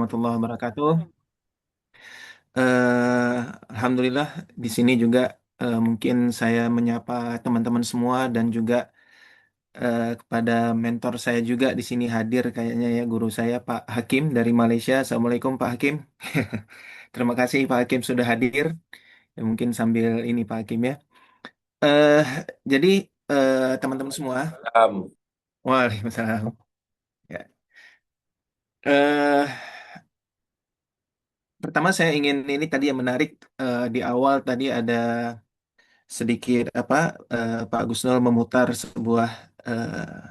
warahmatullahi wabarakatuh. Eh, Alhamdulillah di sini juga mungkin saya menyapa teman-teman semua dan juga kepada mentor saya juga di sini hadir kayaknya ya guru saya Pak Hakim dari Malaysia. Assalamualaikum Pak Hakim. Terima kasih Pak Hakim sudah hadir. Ya, mungkin sambil ini Pak Hakim ya. Eh jadi teman-teman semua, waalaikumsalam. Ya. Eh Pertama saya ingin ini tadi yang menarik di awal tadi ada sedikit Pak Gusnul memutar sebuah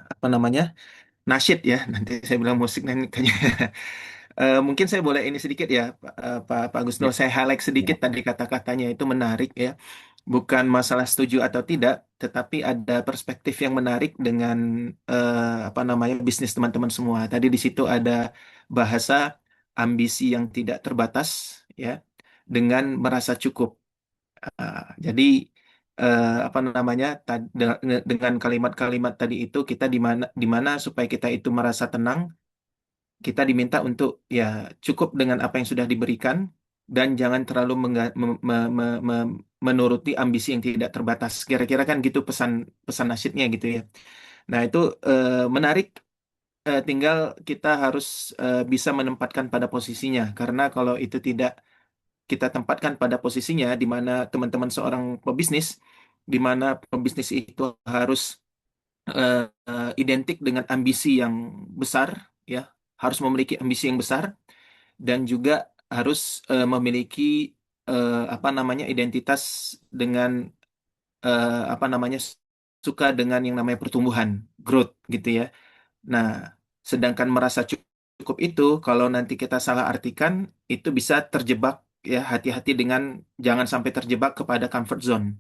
apa namanya nasyid ya nanti saya bilang musik nanti kayaknya. Mungkin saya boleh ini sedikit ya Pak Gusnul Ya, saya highlight sedikit ya. tadi kata-katanya itu menarik ya, bukan masalah setuju atau tidak tetapi ada perspektif yang menarik dengan apa namanya bisnis teman-teman semua tadi di situ ada bahasa ambisi yang tidak terbatas ya dengan merasa cukup. Jadi apa namanya dengan kalimat-kalimat tadi itu kita di mana supaya kita itu merasa tenang, kita diminta untuk ya cukup dengan apa yang sudah diberikan dan jangan terlalu menuruti ambisi yang tidak terbatas. Kira-kira kan gitu pesan pesan nasyidnya gitu ya. Nah, itu menarik. Tinggal kita harus bisa menempatkan pada posisinya karena kalau itu tidak kita tempatkan pada posisinya di mana teman-teman seorang pebisnis, di mana pebisnis itu harus identik dengan ambisi yang besar, ya, harus memiliki ambisi yang besar dan juga harus memiliki apa namanya identitas dengan apa namanya suka dengan yang namanya pertumbuhan, growth gitu ya. Nah, sedangkan merasa cukup itu, kalau nanti kita salah artikan, itu bisa terjebak ya. Hati-hati dengan jangan sampai terjebak kepada comfort zone.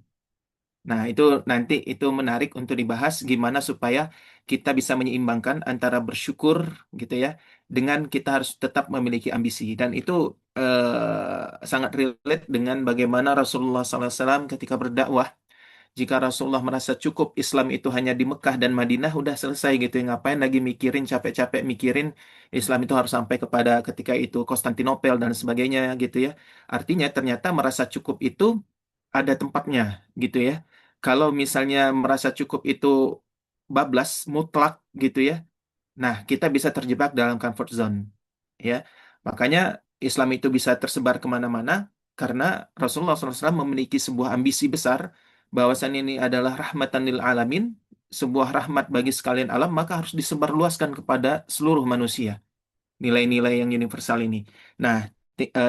Nah, itu nanti itu menarik untuk dibahas gimana supaya kita bisa menyeimbangkan antara bersyukur gitu ya, dengan kita harus tetap memiliki ambisi. Dan itu sangat relate dengan bagaimana Rasulullah SAW ketika berdakwah jika Rasulullah merasa cukup Islam itu hanya di Mekah dan Madinah, udah selesai gitu ya. Ngapain lagi mikirin, capek-capek mikirin Islam itu harus sampai kepada ketika itu Konstantinopel dan sebagainya gitu ya. Artinya ternyata merasa cukup itu ada tempatnya gitu ya. Kalau misalnya merasa cukup itu bablas, mutlak gitu ya. Nah, kita bisa terjebak dalam comfort zone ya. Makanya Islam itu bisa tersebar kemana-mana karena Rasulullah SAW memiliki sebuah ambisi besar bahwasan ini adalah rahmatan lil alamin, sebuah rahmat bagi sekalian alam, maka harus disebarluaskan kepada seluruh manusia. Nilai-nilai yang universal ini. Nah,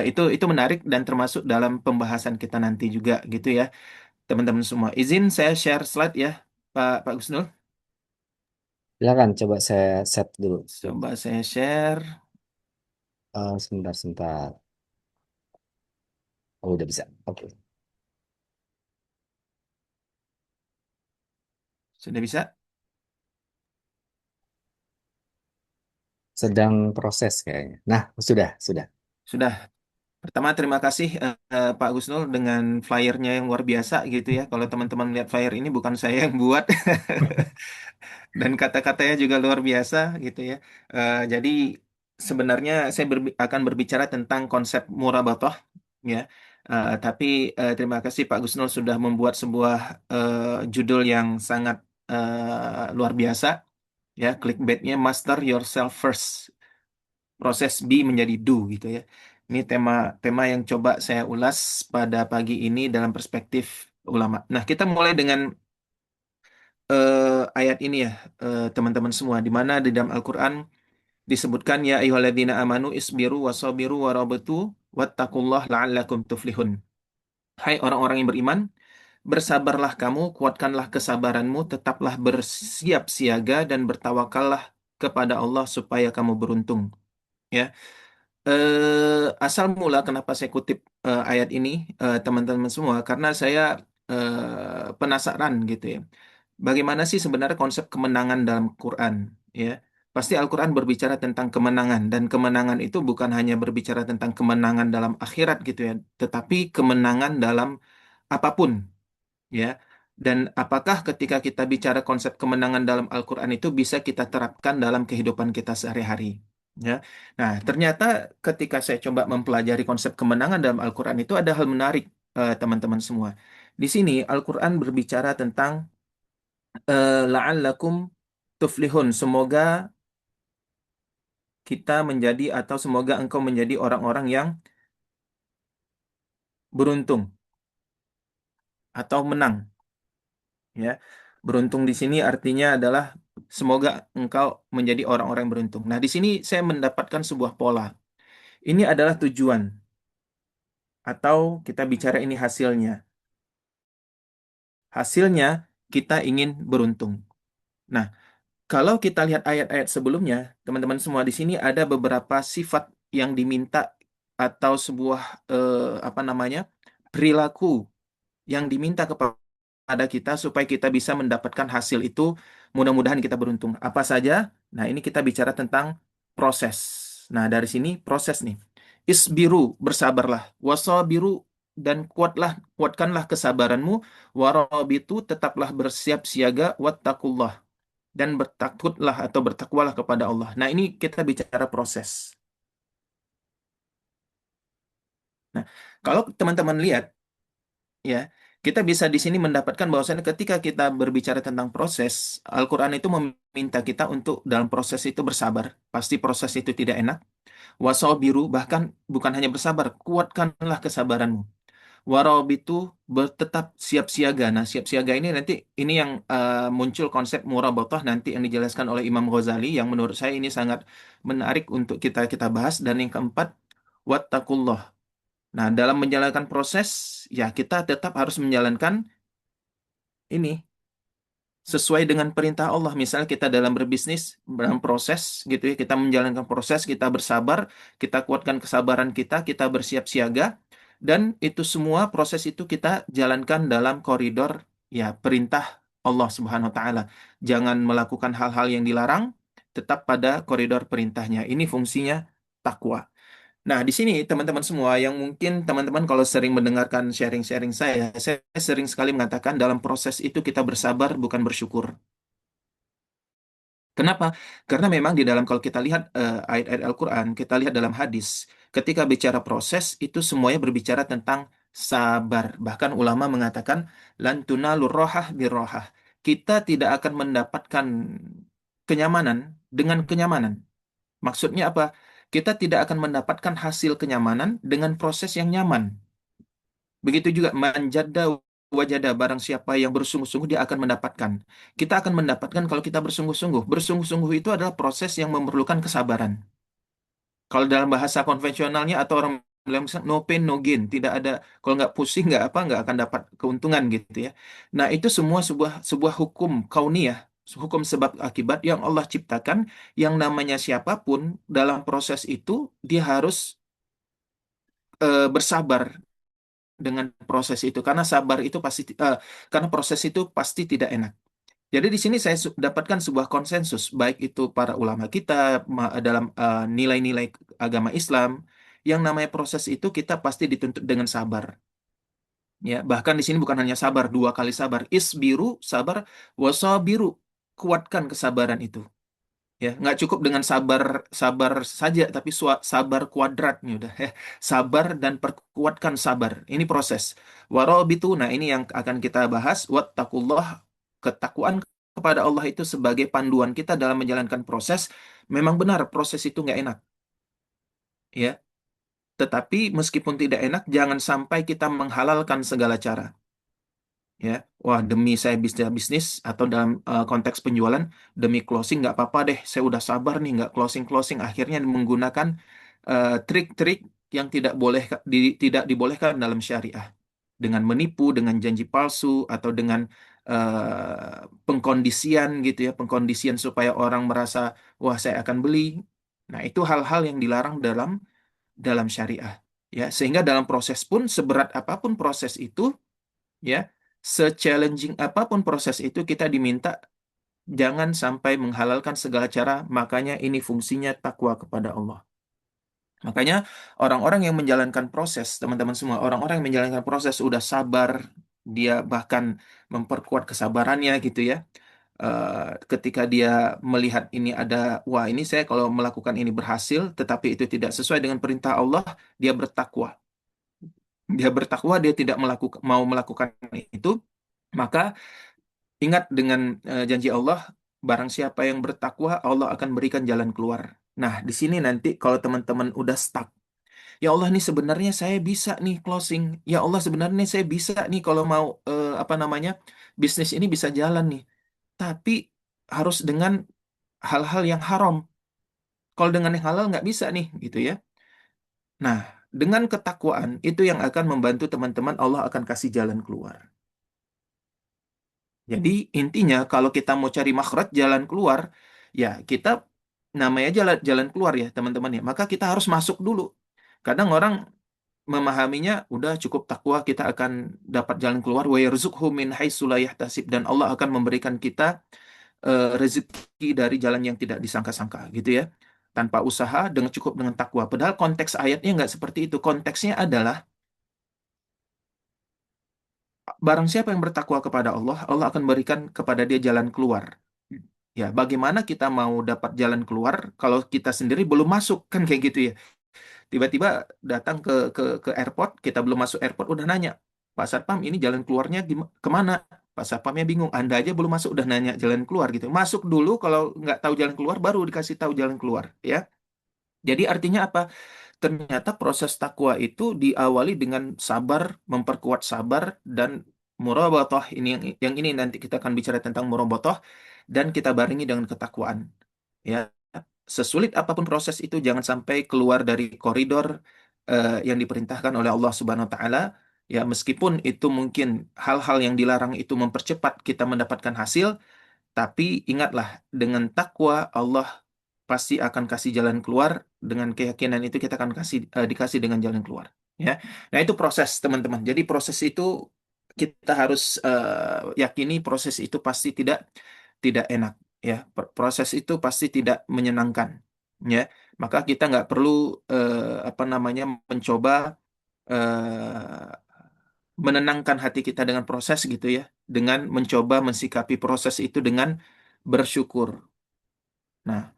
itu menarik dan termasuk dalam pembahasan kita nanti juga gitu ya, teman-teman semua. Izin saya share slide ya, Pak Gusnul. Silakan coba saya set dulu. Coba saya share. Sebentar, sebentar. Oh, udah bisa. Oke. Sudah bisa? Sedang proses kayaknya. Nah, sudah. Sudah. Pertama, terima kasih Pak Gusnul dengan flyernya yang luar biasa gitu ya. Kalau teman-teman lihat flyer ini bukan saya yang buat dan kata-katanya juga luar biasa gitu ya. Jadi sebenarnya saya akan berbicara tentang konsep murabatoh ya. Tapi terima kasih Pak Gusnul sudah membuat sebuah judul yang sangat luar biasa ya. Clickbaitnya Master Yourself First, proses be menjadi do gitu ya. Ini tema tema yang coba saya ulas pada pagi ini dalam perspektif ulama. Nah, kita mulai dengan ayat ini ya, teman-teman semua, di mana di dalam Al-Quran disebutkan ya ayyuhalladzina amanu isbiru wasabiru warabatu wattaqullah la'allakum tuflihun. Hai orang-orang yang beriman, bersabarlah kamu, kuatkanlah kesabaranmu, tetaplah bersiap siaga dan bertawakallah kepada Allah supaya kamu beruntung. Ya. Asal mula kenapa saya kutip ayat ini, teman-teman semua, karena saya penasaran gitu ya. Bagaimana sih sebenarnya konsep kemenangan dalam Quran? Ya, pasti Al-Quran berbicara tentang kemenangan dan kemenangan itu bukan hanya berbicara tentang kemenangan dalam akhirat gitu ya, tetapi kemenangan dalam apapun ya. Dan apakah ketika kita bicara konsep kemenangan dalam Al-Quran itu bisa kita terapkan dalam kehidupan kita sehari-hari? Ya. Nah, ternyata ketika saya coba mempelajari konsep kemenangan dalam Al-Quran itu ada hal menarik, teman-teman semua. Di sini Al-Quran berbicara tentang la'allakum tuflihun. Semoga kita menjadi atau semoga engkau menjadi orang-orang yang beruntung atau menang. Ya, beruntung di sini artinya adalah semoga engkau menjadi orang-orang yang beruntung. Nah, di sini saya mendapatkan sebuah pola. Ini adalah tujuan atau kita bicara ini hasilnya. Hasilnya kita ingin beruntung. Nah, kalau kita lihat ayat-ayat sebelumnya, teman-teman semua di sini ada beberapa sifat yang diminta atau sebuah apa namanya? Perilaku yang diminta kepada kita supaya kita bisa mendapatkan hasil itu, mudah-mudahan kita beruntung. Apa saja? Nah, ini kita bicara tentang proses. Nah, dari sini proses nih. Isbiru, bersabarlah. Wasabiru, dan kuatkanlah kesabaranmu. Warabitu, tetaplah bersiap siaga. Wattaqullah, dan bertakutlah atau bertakwalah kepada Allah. Nah, ini kita bicara proses. Nah, kalau teman-teman lihat, ya, kita bisa di sini mendapatkan bahwasanya ketika kita berbicara tentang proses, Al-Quran itu meminta kita untuk dalam proses itu bersabar. Pasti proses itu tidak enak. Wasabiru, bahkan bukan hanya bersabar, kuatkanlah kesabaranmu. Warabitu, tetap siap siaga. Nah, siap siaga ini nanti ini yang muncul konsep murabatoh nanti yang dijelaskan oleh Imam Ghazali yang menurut saya ini sangat menarik untuk kita kita bahas. Dan yang keempat, wattaqullah. Nah, dalam menjalankan proses, ya kita tetap harus menjalankan ini sesuai dengan perintah Allah. Misalnya kita dalam berbisnis, dalam proses gitu ya, kita menjalankan proses, kita bersabar, kita kuatkan kesabaran kita bersiap siaga, dan itu semua proses itu kita jalankan dalam koridor ya perintah Allah Subhanahu wa taala. Jangan melakukan hal-hal yang dilarang, tetap pada koridor perintahnya. Ini fungsinya takwa. Nah, di sini teman-teman semua yang mungkin teman-teman kalau sering mendengarkan sharing-sharing saya sering sekali mengatakan dalam proses itu kita bersabar bukan bersyukur. Kenapa? Karena memang di dalam kalau kita lihat ayat-ayat Al-Quran, kita lihat dalam hadis, ketika bicara proses itu semuanya berbicara tentang sabar. Bahkan ulama mengatakan lan tunalur rohah birrohah. Kita tidak akan mendapatkan kenyamanan dengan kenyamanan. Maksudnya apa? Kita tidak akan mendapatkan hasil kenyamanan dengan proses yang nyaman. Begitu juga manjada wajada, barang siapa yang bersungguh-sungguh dia akan mendapatkan. Kita akan mendapatkan kalau kita bersungguh-sungguh. Bersungguh-sungguh itu adalah proses yang memerlukan kesabaran. Kalau dalam bahasa konvensionalnya atau orang bilang misalnya, no pain no gain, tidak ada, kalau nggak pusing nggak apa nggak akan dapat keuntungan gitu ya. Nah, itu semua sebuah sebuah hukum kauniyah, hukum sebab akibat yang Allah ciptakan, yang namanya siapapun dalam proses itu dia harus bersabar dengan proses itu, karena sabar itu pasti karena proses itu pasti tidak enak. Jadi di sini saya dapatkan sebuah konsensus baik itu para ulama kita dalam nilai-nilai agama Islam, yang namanya proses itu kita pasti dituntut dengan sabar. Ya, bahkan di sini bukan hanya sabar, dua kali sabar. Isbiru, sabar, wasabiru, kuatkan kesabaran itu. Ya, nggak cukup dengan sabar sabar saja, tapi sabar kuadratnya udah ya. Sabar dan perkuatkan sabar. Ini proses. Warabitu, nah ini yang akan kita bahas. Wattaqullah, ketakwaan kepada Allah itu sebagai panduan kita dalam menjalankan proses. Memang benar proses itu nggak enak, ya. Tetapi meskipun tidak enak, jangan sampai kita menghalalkan segala cara. Ya, wah demi saya bisa bisnis atau dalam konteks penjualan demi closing nggak apa-apa deh, saya udah sabar nih nggak closing closing, akhirnya menggunakan trik-trik yang tidak dibolehkan dalam syariah, dengan menipu, dengan janji palsu, atau dengan pengkondisian gitu ya, pengkondisian supaya orang merasa wah saya akan beli. Nah, itu hal-hal yang dilarang dalam dalam syariah. Ya, sehingga dalam proses pun seberat apapun proses itu, ya, se-challenging apapun proses itu kita diminta jangan sampai menghalalkan segala cara. Makanya ini fungsinya takwa kepada Allah. Makanya orang-orang yang menjalankan proses, teman-teman semua, orang-orang yang menjalankan proses udah sabar, dia bahkan memperkuat kesabarannya gitu ya. Ketika dia melihat ini ada, wah ini saya kalau melakukan ini berhasil, tetapi itu tidak sesuai dengan perintah Allah, dia bertakwa. Dia bertakwa, dia tidak mau melakukan itu, maka ingat dengan janji Allah, barang siapa yang bertakwa, Allah akan berikan jalan keluar. Nah, di sini nanti kalau teman-teman udah stuck, ya Allah nih sebenarnya saya bisa nih closing. Ya Allah sebenarnya saya bisa nih kalau mau apa namanya bisnis ini bisa jalan nih. Tapi harus dengan hal-hal yang haram. Kalau dengan yang halal nggak bisa nih gitu ya. Nah, dengan ketakwaan itu yang akan membantu teman-teman Allah akan kasih jalan keluar. Jadi intinya kalau kita mau cari makhraj jalan keluar, ya kita namanya jalan jalan keluar ya teman-teman ya. Maka kita harus masuk dulu. Kadang orang memahaminya udah cukup takwa kita akan dapat jalan keluar wa yarzuqhu min haitsu la yahtasib dan Allah akan memberikan kita rezeki dari jalan yang tidak disangka-sangka gitu ya. Tanpa usaha dengan cukup dengan takwa. Padahal konteks ayatnya nggak seperti itu. Konteksnya adalah barang siapa yang bertakwa kepada Allah, Allah akan berikan kepada dia jalan keluar. Ya, bagaimana kita mau dapat jalan keluar kalau kita sendiri belum masuk kan kayak gitu ya. Tiba-tiba datang ke airport, kita belum masuk airport udah nanya, Pak Satpam ini jalan keluarnya kemana? Pak Satpamnya bingung, Anda aja belum masuk udah nanya jalan keluar gitu. Masuk dulu kalau nggak tahu jalan keluar baru dikasih tahu jalan keluar ya. Jadi artinya apa? Ternyata proses takwa itu diawali dengan sabar, memperkuat sabar dan murabatoh. Ini yang ini nanti kita akan bicara tentang murabatoh dan kita barengi dengan ketakwaan. Ya, sesulit apapun proses itu jangan sampai keluar dari koridor yang diperintahkan oleh Allah Subhanahu wa taala. Ya, meskipun itu mungkin hal-hal yang dilarang itu mempercepat kita mendapatkan hasil, tapi ingatlah dengan takwa Allah pasti akan kasih jalan keluar. Dengan keyakinan itu kita akan dikasih dengan jalan keluar. Ya, nah itu proses teman-teman. Jadi proses itu kita harus yakini proses itu pasti tidak enak. Ya, proses itu pasti tidak menyenangkan. Ya, maka kita nggak perlu apa namanya mencoba menenangkan hati kita dengan proses gitu ya, dengan mencoba mensikapi proses itu dengan bersyukur. Nah,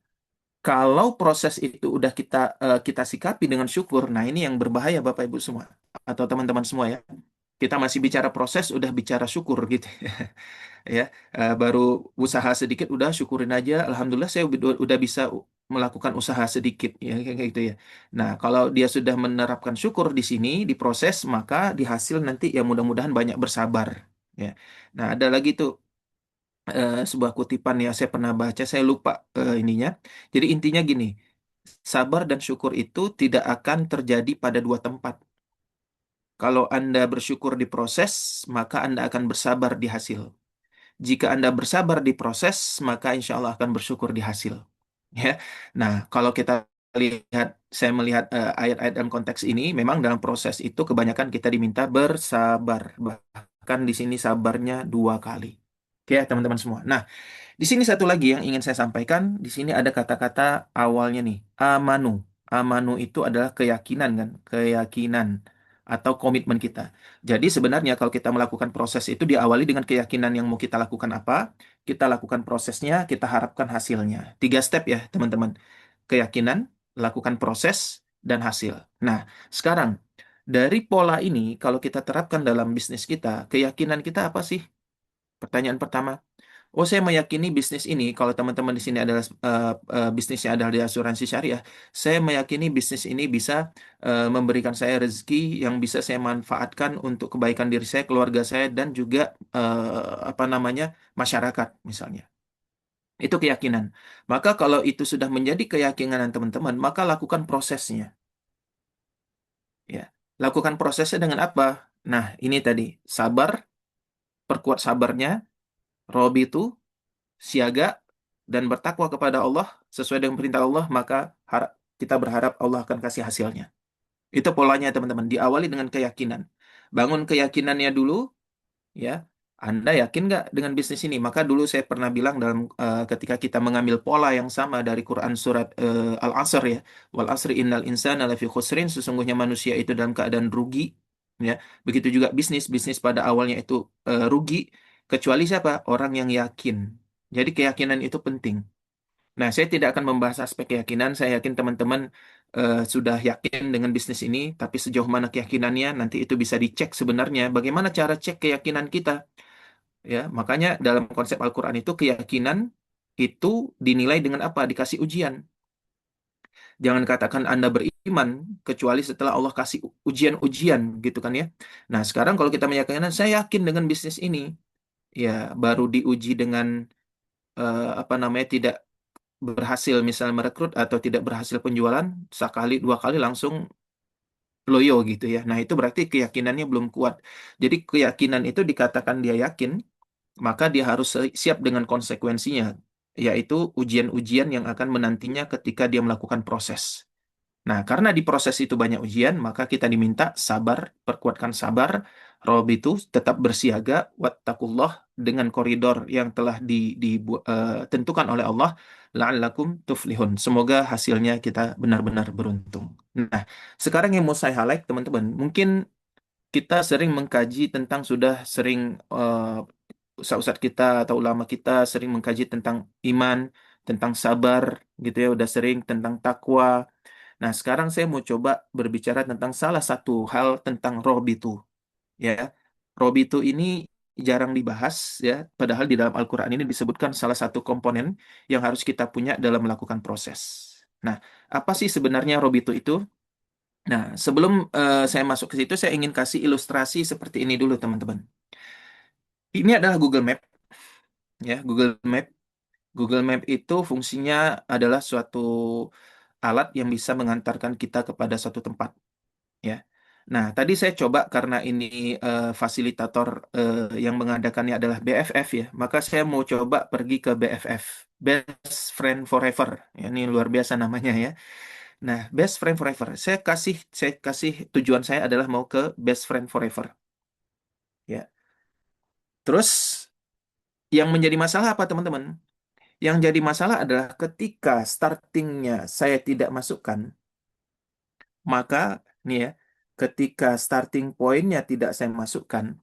kalau proses itu udah kita sikapi dengan syukur, nah ini yang berbahaya Bapak Ibu semua atau teman-teman semua ya. Kita masih bicara proses, udah bicara syukur gitu ya. Baru usaha sedikit udah syukurin aja. Alhamdulillah saya udah bisa melakukan usaha sedikit ya kayak gitu ya. Nah, kalau dia sudah menerapkan syukur di sini di proses, maka di hasil nanti ya mudah-mudahan banyak bersabar ya. Nah, ada lagi tuh sebuah kutipan ya saya pernah baca, saya lupa ininya. Jadi intinya gini, sabar dan syukur itu tidak akan terjadi pada dua tempat. Kalau Anda bersyukur di proses, maka Anda akan bersabar di hasil. Jika Anda bersabar di proses, maka insya Allah akan bersyukur di hasil. Ya. Nah, kalau kita lihat, saya melihat ayat-ayat dalam konteks ini, memang dalam proses itu kebanyakan kita diminta bersabar. Bahkan di sini sabarnya dua kali. Oke, ya, teman-teman semua. Nah, di sini satu lagi yang ingin saya sampaikan, di sini ada kata-kata awalnya nih, amanu. Amanu itu adalah keyakinan kan, keyakinan atau komitmen kita. Jadi sebenarnya kalau kita melakukan proses itu diawali dengan keyakinan yang mau kita lakukan apa, kita lakukan prosesnya, kita harapkan hasilnya. Tiga step ya teman-teman. Keyakinan, lakukan proses, dan hasil. Nah, sekarang dari pola ini kalau kita terapkan dalam bisnis kita, keyakinan kita apa sih? Pertanyaan pertama. Oh, saya meyakini bisnis ini, kalau teman-teman di sini adalah bisnisnya adalah di asuransi syariah, saya meyakini bisnis ini bisa memberikan saya rezeki yang bisa saya manfaatkan untuk kebaikan diri saya, keluarga saya, dan juga apa namanya masyarakat misalnya. Itu keyakinan. Maka kalau itu sudah menjadi keyakinan teman-teman, maka lakukan prosesnya. Ya, lakukan prosesnya dengan apa? Nah, ini tadi sabar, perkuat sabarnya, robitu siaga, dan bertakwa kepada Allah sesuai dengan perintah Allah, maka kita berharap Allah akan kasih hasilnya. Itu polanya teman-teman. Diawali dengan keyakinan. Bangun keyakinannya dulu, ya. Anda yakin nggak dengan bisnis ini? Maka dulu saya pernah bilang dalam ketika kita mengambil pola yang sama dari Quran surat Al-Asr ya. Wal asri innal insana lafi khusrin. Sesungguhnya manusia itu dalam keadaan rugi. Ya. Begitu juga bisnis. Bisnis pada awalnya itu rugi. Kecuali siapa? Orang yang yakin. Jadi keyakinan itu penting. Nah, saya tidak akan membahas aspek keyakinan. Saya yakin teman-teman sudah yakin dengan bisnis ini, tapi sejauh mana keyakinannya nanti itu bisa dicek sebenarnya. Bagaimana cara cek keyakinan kita? Ya, makanya dalam konsep Al-Quran itu keyakinan itu dinilai dengan apa? Dikasih ujian. Jangan katakan Anda beriman kecuali setelah Allah kasih ujian-ujian gitu kan ya. Nah, sekarang kalau kita meyakinkan saya yakin dengan bisnis ini, ya baru diuji dengan apa namanya tidak berhasil misalnya merekrut atau tidak berhasil penjualan sekali dua kali langsung loyo gitu ya. Nah, itu berarti keyakinannya belum kuat. Jadi keyakinan itu dikatakan dia yakin, maka dia harus siap dengan konsekuensinya, yaitu ujian-ujian yang akan menantinya ketika dia melakukan proses. Nah, karena di proses itu banyak ujian, maka kita diminta sabar, perkuatkan sabar, Rob itu tetap bersiaga, wattaqullah dengan koridor yang telah ditentukan oleh Allah, la'allakum tuflihun. Semoga hasilnya kita benar-benar beruntung. Nah, sekarang yang mau saya highlight, teman-teman, mungkin kita sering mengkaji tentang sudah sering ustaz-ustaz kita atau ulama kita sering mengkaji tentang iman, tentang sabar, gitu ya, udah sering tentang takwa. Nah, sekarang saya mau coba berbicara tentang salah satu hal tentang robitu, ya. Robitu ini jarang dibahas, ya. Padahal di dalam Al-Quran ini disebutkan salah satu komponen yang harus kita punya dalam melakukan proses. Nah, apa sih sebenarnya robitu itu? Nah, sebelum saya masuk ke situ, saya ingin kasih ilustrasi seperti ini dulu, teman-teman. Ini adalah Google Map, ya. Google Map. Google Map itu fungsinya adalah suatu alat yang bisa mengantarkan kita kepada suatu tempat, ya. Nah, tadi saya coba karena ini fasilitator yang mengadakannya adalah BFF ya, maka saya mau coba pergi ke BFF, Best Friend Forever. Ya, ini luar biasa namanya ya. Nah, Best Friend Forever. Saya kasih tujuan saya adalah mau ke Best Friend Forever. Ya. Terus yang menjadi masalah apa teman-teman? Yang jadi masalah adalah ketika startingnya saya tidak masukkan, maka nih ya, ketika starting pointnya tidak saya masukkan,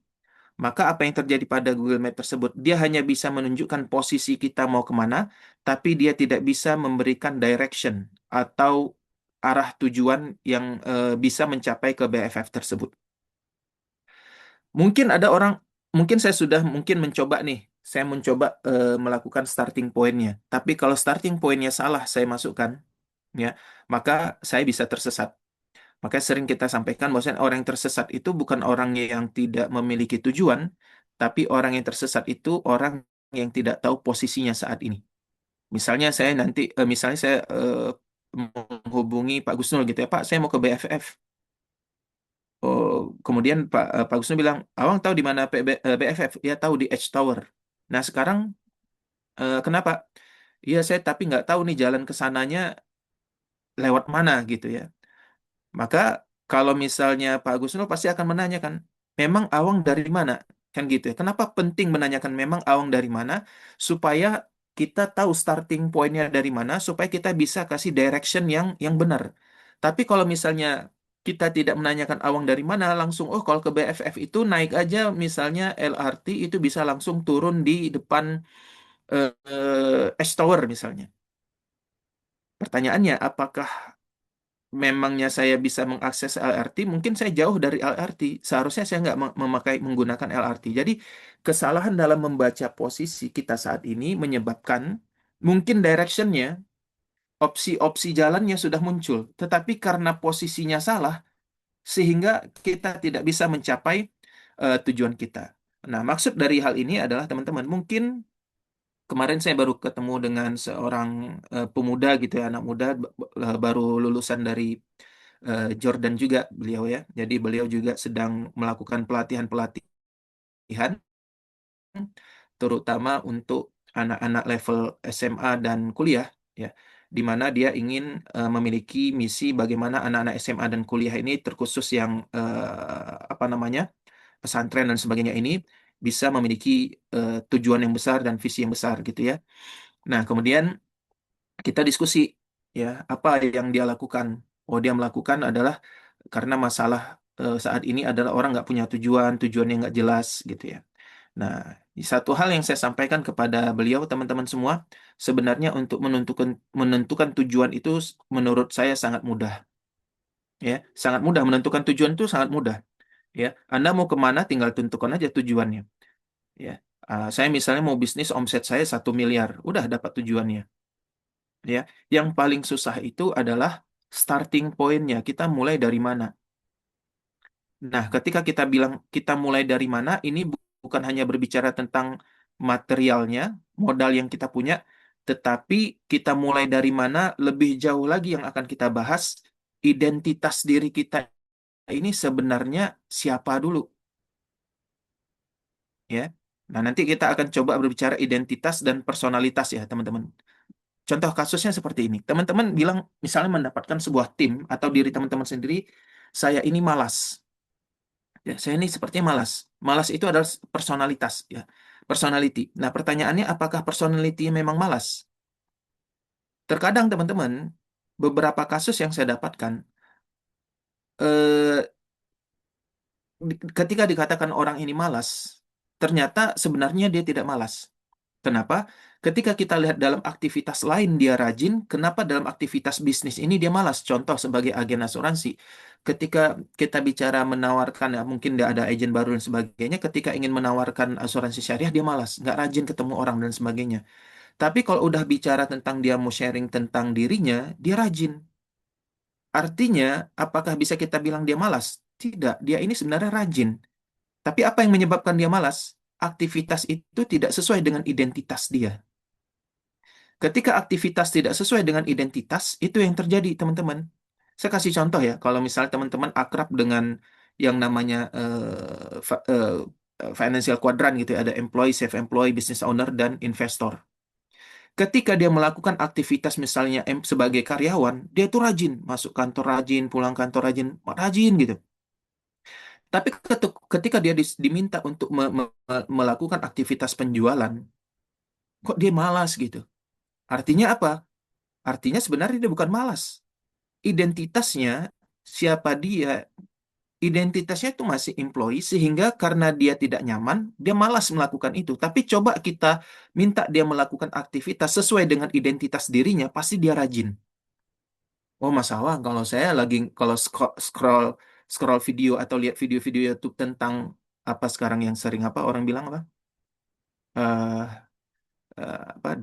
maka apa yang terjadi pada Google Map tersebut? Dia hanya bisa menunjukkan posisi kita mau kemana, tapi dia tidak bisa memberikan direction atau arah tujuan yang bisa mencapai ke BFF tersebut. Mungkin ada orang, mungkin saya sudah mungkin mencoba nih, saya mencoba melakukan starting pointnya. Tapi kalau starting pointnya salah saya masukkan, ya, maka saya bisa tersesat. Maka sering kita sampaikan bahwasanya orang yang tersesat itu bukan orang yang tidak memiliki tujuan, tapi orang yang tersesat itu orang yang tidak tahu posisinya saat ini. Misalnya saya nanti, misalnya saya menghubungi Pak Gusnul gitu ya, Pak, saya mau ke BFF. Oh, kemudian Pak Gusnul bilang, Awang tahu di mana BFF? Ya tahu di Edge Tower. Nah sekarang kenapa? Iya saya tapi nggak tahu nih jalan ke sananya lewat mana gitu ya. Maka kalau misalnya Pak Agus Nur pasti akan menanyakan, memang Awang dari mana? Kan gitu ya. Kenapa penting menanyakan memang Awang dari mana? Supaya kita tahu starting pointnya dari mana, supaya kita bisa kasih direction yang benar. Tapi kalau misalnya kita tidak menanyakan Awang dari mana, langsung, oh kalau ke BFF itu naik aja misalnya LRT itu bisa langsung turun di depan S Tower misalnya. Pertanyaannya, apakah memangnya saya bisa mengakses LRT, mungkin saya jauh dari LRT. Seharusnya saya nggak menggunakan LRT. Jadi kesalahan dalam membaca posisi kita saat ini menyebabkan mungkin directionnya, opsi-opsi jalannya sudah muncul, tetapi karena posisinya salah, sehingga kita tidak bisa mencapai tujuan kita. Nah, maksud dari hal ini adalah teman-teman, mungkin kemarin saya baru ketemu dengan seorang pemuda gitu ya, anak muda baru lulusan dari Jordan juga beliau ya. Jadi beliau juga sedang melakukan pelatihan-pelatihan terutama untuk anak-anak level SMA dan kuliah ya, di mana dia ingin memiliki misi bagaimana anak-anak SMA dan kuliah ini terkhusus yang apa namanya pesantren dan sebagainya ini bisa memiliki tujuan yang besar dan visi yang besar gitu ya. Nah, kemudian kita diskusi ya apa yang dia lakukan. Oh, dia melakukan adalah karena masalah saat ini adalah orang nggak punya tujuan, tujuannya nggak jelas gitu ya. Nah, satu hal yang saya sampaikan kepada beliau, teman-teman semua, sebenarnya untuk menentukan tujuan itu menurut saya sangat mudah. Ya, sangat mudah menentukan tujuan itu sangat mudah. Ya, Anda mau kemana, tinggal tentukan aja tujuannya. Ya, saya misalnya mau bisnis omset saya 1 miliar, udah dapat tujuannya. Ya, yang paling susah itu adalah starting pointnya. Kita mulai dari mana? Nah, ketika kita bilang kita mulai dari mana, ini bukan hanya berbicara tentang materialnya, modal yang kita punya, tetapi kita mulai dari mana, lebih jauh lagi yang akan kita bahas, identitas diri kita ini sebenarnya siapa dulu, ya. Nah, nanti kita akan coba berbicara identitas dan personalitas ya, teman-teman. Contoh kasusnya seperti ini. Teman-teman bilang, misalnya mendapatkan sebuah tim atau diri teman-teman sendiri, saya ini malas. Ya, saya ini sepertinya malas. Malas itu adalah personalitas, ya. Personality. Nah, pertanyaannya apakah personality memang malas? Terkadang teman-teman, beberapa kasus yang saya dapatkan, eh, ketika dikatakan orang ini malas, ternyata sebenarnya dia tidak malas. Kenapa? Ketika kita lihat dalam aktivitas lain dia rajin, kenapa dalam aktivitas bisnis ini dia malas? Contoh sebagai agen asuransi. Ketika kita bicara menawarkan, ya mungkin dia ada agen baru dan sebagainya, ketika ingin menawarkan asuransi syariah dia malas, nggak rajin ketemu orang dan sebagainya. Tapi kalau udah bicara tentang dia mau sharing tentang dirinya, dia rajin. Artinya, apakah bisa kita bilang dia malas? Tidak, dia ini sebenarnya rajin. Tapi apa yang menyebabkan dia malas? Aktivitas itu tidak sesuai dengan identitas dia. Ketika aktivitas tidak sesuai dengan identitas, itu yang terjadi, teman-teman. Saya kasih contoh ya, kalau misalnya teman-teman akrab dengan yang namanya financial quadrant gitu ya, ada employee, self-employed, business owner, dan investor. Ketika dia melakukan aktivitas misalnya sebagai karyawan, dia tuh rajin, masuk kantor rajin, pulang kantor rajin, rajin gitu. Tapi ketika dia diminta untuk melakukan aktivitas penjualan, kok dia malas gitu. Artinya apa? Artinya sebenarnya dia bukan malas. Identitasnya, siapa dia, identitasnya itu masih employee, sehingga karena dia tidak nyaman, dia malas melakukan itu. Tapi coba kita minta dia melakukan aktivitas sesuai dengan identitas dirinya, pasti dia rajin. Oh, masalah kalau saya lagi, kalau scroll scroll video atau lihat video-video YouTube tentang apa sekarang yang sering apa orang bilang apa? Eh, apa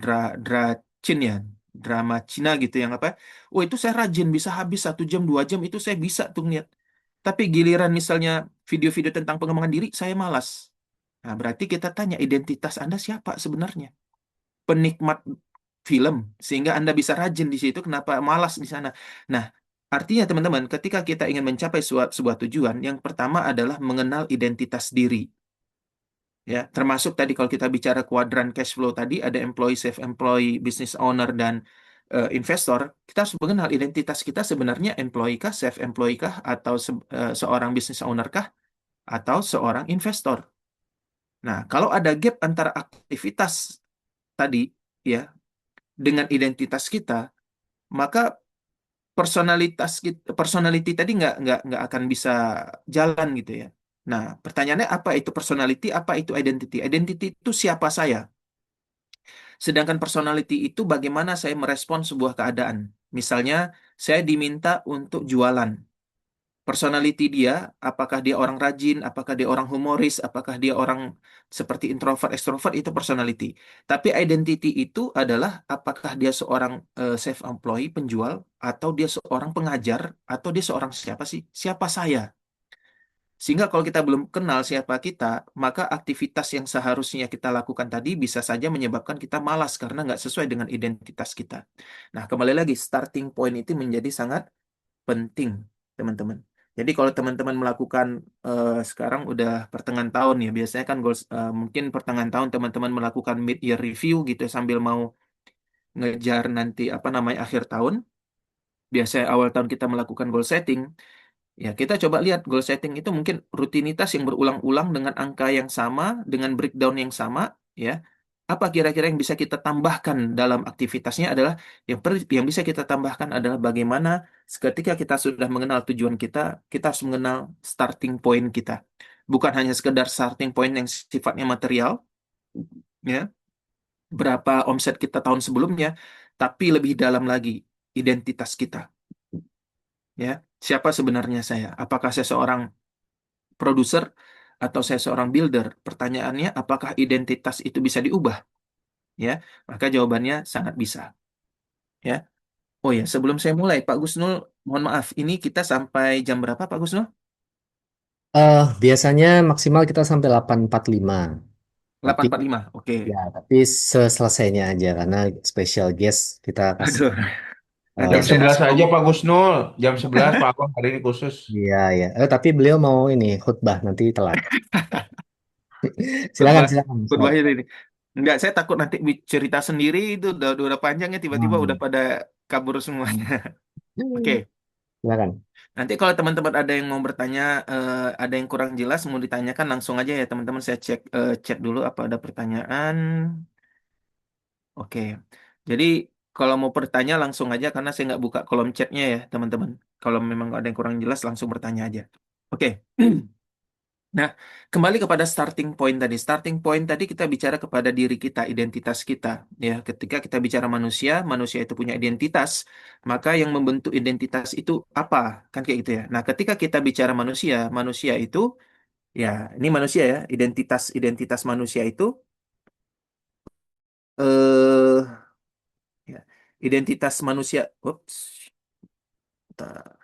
Chin ya, drama Cina gitu yang apa, oh itu saya rajin bisa habis 1 jam 2 jam itu saya bisa tuh lihat, tapi giliran misalnya video-video tentang pengembangan diri saya malas. Nah, berarti kita tanya identitas Anda siapa sebenarnya, penikmat film sehingga Anda bisa rajin di situ, kenapa malas di sana. Nah, artinya teman-teman, ketika kita ingin mencapai sebuah tujuan, yang pertama adalah mengenal identitas diri. Ya, termasuk tadi kalau kita bicara kuadran cash flow tadi ada employee, self-employed, business owner dan investor, kita harus mengenal identitas kita sebenarnya employee kah, self-employed kah, atau seorang business owner kah, atau seorang investor. Nah, kalau ada gap antara aktivitas tadi ya dengan identitas kita, maka personality tadi nggak akan bisa jalan gitu ya. Nah, pertanyaannya apa itu personality, apa itu identity? Identity itu siapa saya? Sedangkan personality itu bagaimana saya merespon sebuah keadaan. Misalnya, saya diminta untuk jualan. Personality dia, apakah dia orang rajin, apakah dia orang humoris, apakah dia orang seperti introvert, extrovert, itu personality. Tapi identity itu adalah apakah dia seorang self-employed, penjual, atau dia seorang pengajar, atau dia seorang siapa sih? Siapa saya? Sehingga kalau kita belum kenal siapa kita, maka aktivitas yang seharusnya kita lakukan tadi bisa saja menyebabkan kita malas karena nggak sesuai dengan identitas kita. Nah, kembali lagi, starting point itu menjadi sangat penting, teman-teman. Jadi kalau teman-teman melakukan sekarang udah pertengahan tahun ya, biasanya kan goals, mungkin pertengahan tahun teman-teman melakukan mid-year review gitu ya, sambil mau ngejar nanti apa namanya akhir tahun. Biasanya awal tahun kita melakukan goal setting. Ya, kita coba lihat goal setting itu mungkin rutinitas yang berulang-ulang dengan angka yang sama, dengan breakdown yang sama, ya. Apa kira-kira yang bisa kita tambahkan dalam aktivitasnya adalah yang bisa kita tambahkan adalah bagaimana ketika kita sudah mengenal tujuan kita, kita harus mengenal starting point kita. bukan hanya sekedar starting point yang sifatnya material, ya, berapa omset kita tahun sebelumnya, tapi lebih dalam lagi identitas kita, ya. Siapa sebenarnya saya? Apakah saya seorang produser atau saya seorang builder? Pertanyaannya, apakah identitas itu bisa diubah? Ya, maka jawabannya sangat bisa. Ya. Oh ya, sebelum saya mulai, Pak Gusnul, mohon maaf, ini kita sampai jam berapa, Pak Gusnul? Biasanya maksimal kita sampai 8.45. Tapi 8.45. Oke. ya, tapi seselesainya aja karena special guest kita kasih. Aduh, nanti eh, Jam saya 11 ask aja om. Pak Gusnul. Jam 11 Pak Abang hari ini khusus. iya ya. Tapi beliau mau ini khutbah nanti telat. Silakan Khotbah, silakan khotbah Ustaz. ini. Enggak, saya takut nanti cerita sendiri itu udah panjangnya tiba-tiba udah Hmm. pada kabur semuanya. Oke. Silakan. Nanti kalau teman-teman ada yang mau bertanya, ada yang kurang jelas mau ditanyakan langsung aja ya teman-teman. Saya cek chat dulu apa ada pertanyaan. Oke. Jadi kalau mau bertanya langsung aja karena saya nggak buka kolom chatnya ya teman-teman. Kalau memang ada yang kurang jelas langsung bertanya aja. Oke. Nah, kembali kepada starting point tadi. Starting point tadi kita bicara kepada diri kita, identitas kita. Ya, ketika kita bicara manusia, manusia itu punya identitas, maka yang membentuk identitas itu apa? Kan kayak gitu ya. Nah, ketika kita bicara manusia, manusia itu, ya, ini manusia ya, identitas manusia itu, eh, ya, identitas manusia. Ups. Bentar.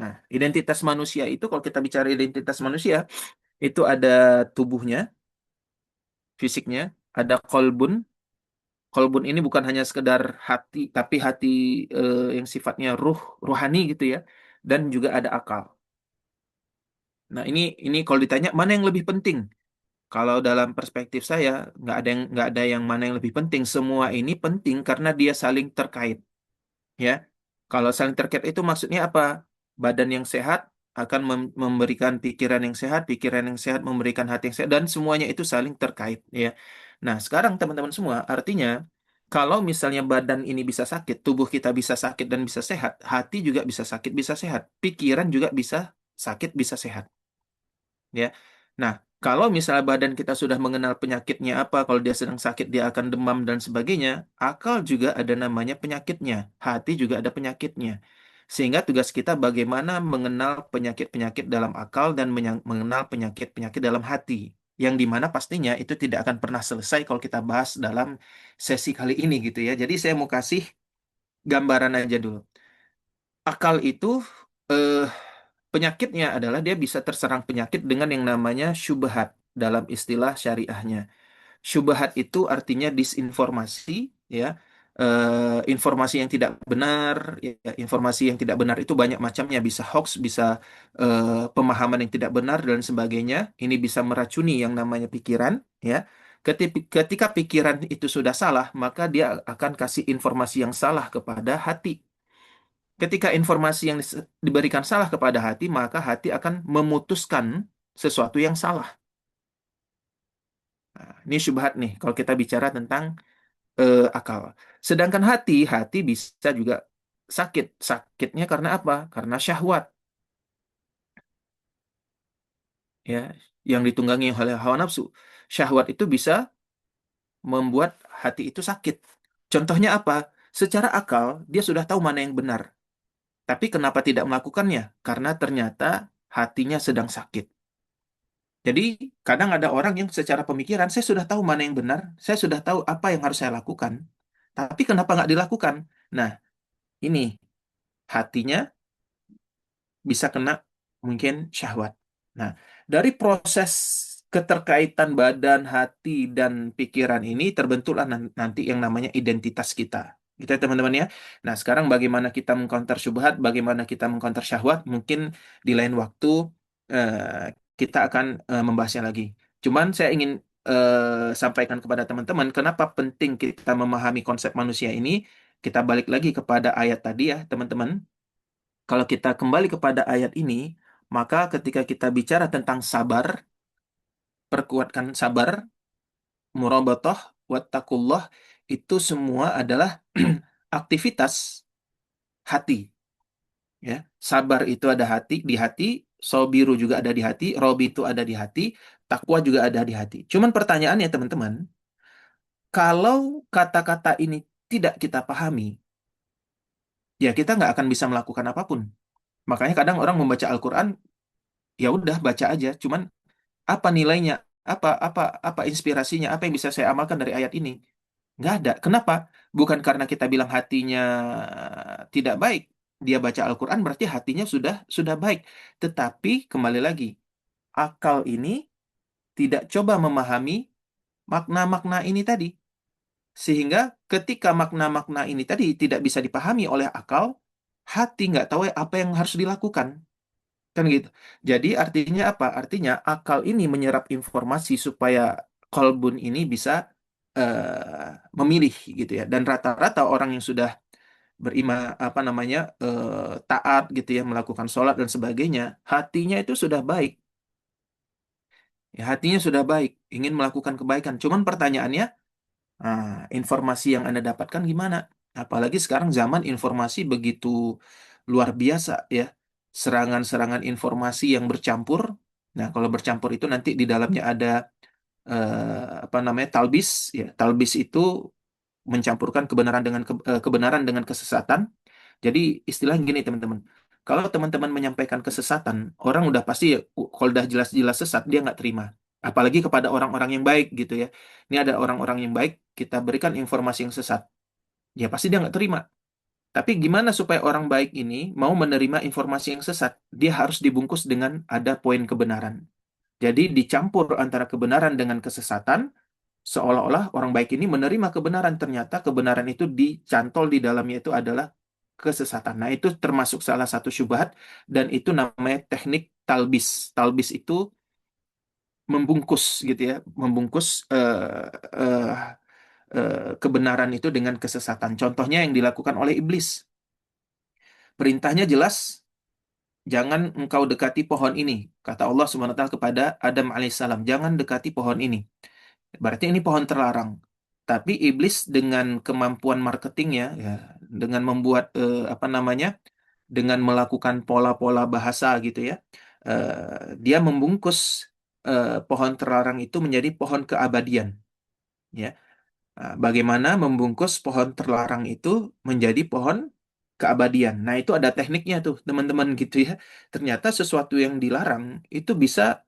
Nah, identitas manusia itu, kalau kita bicara identitas manusia, itu ada tubuhnya, fisiknya, ada kolbun. Kolbun ini bukan hanya sekedar hati, tapi hati yang sifatnya ruhani gitu ya, dan juga ada akal. Nah, ini kalau ditanya mana yang lebih penting? Kalau dalam perspektif saya, nggak ada yang mana yang lebih penting. Semua ini penting karena dia saling terkait, ya. Kalau saling terkait itu maksudnya apa? Badan yang sehat akan memberikan pikiran yang sehat, pikiran yang sehat memberikan hati yang sehat, dan semuanya itu saling terkait, ya. Nah, sekarang teman-teman semua, artinya kalau misalnya badan ini bisa sakit, tubuh kita bisa sakit dan bisa sehat, hati juga bisa sakit, bisa sehat, pikiran juga bisa sakit, bisa sehat, ya. Nah, kalau misalnya badan kita sudah mengenal penyakitnya apa, kalau dia sedang sakit dia akan demam dan sebagainya, akal juga ada namanya penyakitnya, hati juga ada penyakitnya. Sehingga tugas kita bagaimana mengenal penyakit-penyakit dalam akal dan mengenal penyakit-penyakit dalam hati. Yang dimana pastinya itu tidak akan pernah selesai kalau kita bahas dalam sesi kali ini gitu ya. Jadi saya mau kasih gambaran aja dulu. Akal itu eh, penyakitnya adalah dia bisa terserang penyakit dengan yang namanya syubhat dalam istilah syariahnya. Syubhat itu artinya disinformasi, ya. Informasi yang tidak benar, ya, informasi yang tidak benar itu banyak macamnya, bisa hoax, bisa pemahaman yang tidak benar dan sebagainya. Ini bisa meracuni yang namanya pikiran, ya. Ketika pikiran itu sudah salah, maka dia akan kasih informasi yang salah kepada hati. Ketika informasi yang diberikan salah kepada hati, maka hati akan memutuskan sesuatu yang salah. Nah, ini syubhat nih, kalau kita bicara tentang akal. Sedangkan hati bisa juga sakit. Sakitnya karena apa? Karena syahwat, ya, yang ditunggangi oleh hawa nafsu. Syahwat itu bisa membuat hati itu sakit. Contohnya apa? Secara akal, dia sudah tahu mana yang benar. Tapi kenapa tidak melakukannya? Karena ternyata hatinya sedang sakit. Jadi, kadang ada orang yang secara pemikiran, saya sudah tahu mana yang benar, saya sudah tahu apa yang harus saya lakukan. Tapi kenapa nggak dilakukan? Nah, ini hatinya bisa kena mungkin syahwat. Nah, dari proses keterkaitan badan, hati, dan pikiran ini terbentuklah nanti yang namanya identitas kita. Gitu ya teman-teman ya. Nah, sekarang bagaimana kita mengcounter syubhat, bagaimana kita mengcounter syahwat, mungkin di lain waktu kita akan membahasnya lagi. Cuman saya ingin sampaikan kepada teman-teman, kenapa penting kita memahami konsep manusia ini. Kita balik lagi kepada ayat tadi ya, teman-teman. Kalau kita kembali kepada ayat ini, maka ketika kita bicara tentang sabar, perkuatkan sabar, murabatoh, wattaqullah, itu semua adalah aktivitas hati. Ya, sabar itu ada hati di hati, sobiru juga ada di hati, robi itu ada di hati, takwa juga ada di hati. Cuman pertanyaannya teman-teman, kalau kata-kata ini tidak kita pahami, ya kita nggak akan bisa melakukan apapun. Makanya kadang orang membaca Al-Quran, ya udah baca aja. Cuman apa nilainya? Apa inspirasinya? Apa yang bisa saya amalkan dari ayat ini? Nggak ada. Kenapa? Bukan karena kita bilang hatinya tidak baik. Dia baca Al-Quran berarti hatinya sudah baik. Tetapi kembali lagi, akal ini tidak coba memahami makna-makna ini tadi. Sehingga ketika makna-makna ini tadi tidak bisa dipahami oleh akal, hati nggak tahu apa yang harus dilakukan. Kan gitu. Jadi artinya apa? Artinya akal ini menyerap informasi supaya kolbun ini bisa memilih gitu ya. Dan rata-rata orang yang sudah beriman apa namanya taat gitu ya, melakukan sholat dan sebagainya, hatinya itu sudah baik. Ya, hatinya sudah baik, ingin melakukan kebaikan. Cuman pertanyaannya, informasi yang Anda dapatkan gimana? Apalagi sekarang zaman informasi begitu luar biasa ya. Serangan-serangan informasi yang bercampur. Nah, kalau bercampur itu nanti di dalamnya ada apa namanya talbis ya. Talbis itu mencampurkan kebenaran dengan kesesatan. Jadi istilah gini teman-teman. Kalau teman-teman menyampaikan kesesatan, orang udah pasti ya, kalau udah jelas-jelas sesat dia nggak terima. Apalagi kepada orang-orang yang baik gitu ya. Ini ada orang-orang yang baik, kita berikan informasi yang sesat. Ya pasti dia nggak terima. Tapi gimana supaya orang baik ini mau menerima informasi yang sesat? Dia harus dibungkus dengan ada poin kebenaran. Jadi dicampur antara kebenaran dengan kesesatan, seolah-olah orang baik ini menerima kebenaran. Ternyata kebenaran itu dicantol di dalamnya itu adalah kesesatan. Nah, itu termasuk salah satu syubhat dan itu namanya teknik talbis. Talbis itu membungkus gitu ya, membungkus eh, kebenaran itu dengan kesesatan. Contohnya yang dilakukan oleh iblis. Perintahnya jelas, jangan engkau dekati pohon ini. Kata Allah Subhanahu wa taala kepada Adam alaihissalam, jangan dekati pohon ini. Berarti ini pohon terlarang. Tapi iblis dengan kemampuan marketingnya, ya, dengan membuat apa namanya, dengan melakukan pola-pola bahasa gitu ya, dia membungkus pohon terlarang itu menjadi pohon keabadian. Ya, bagaimana membungkus pohon terlarang itu menjadi pohon keabadian. Nah, itu ada tekniknya tuh, teman-teman gitu ya. Ternyata sesuatu yang dilarang itu bisa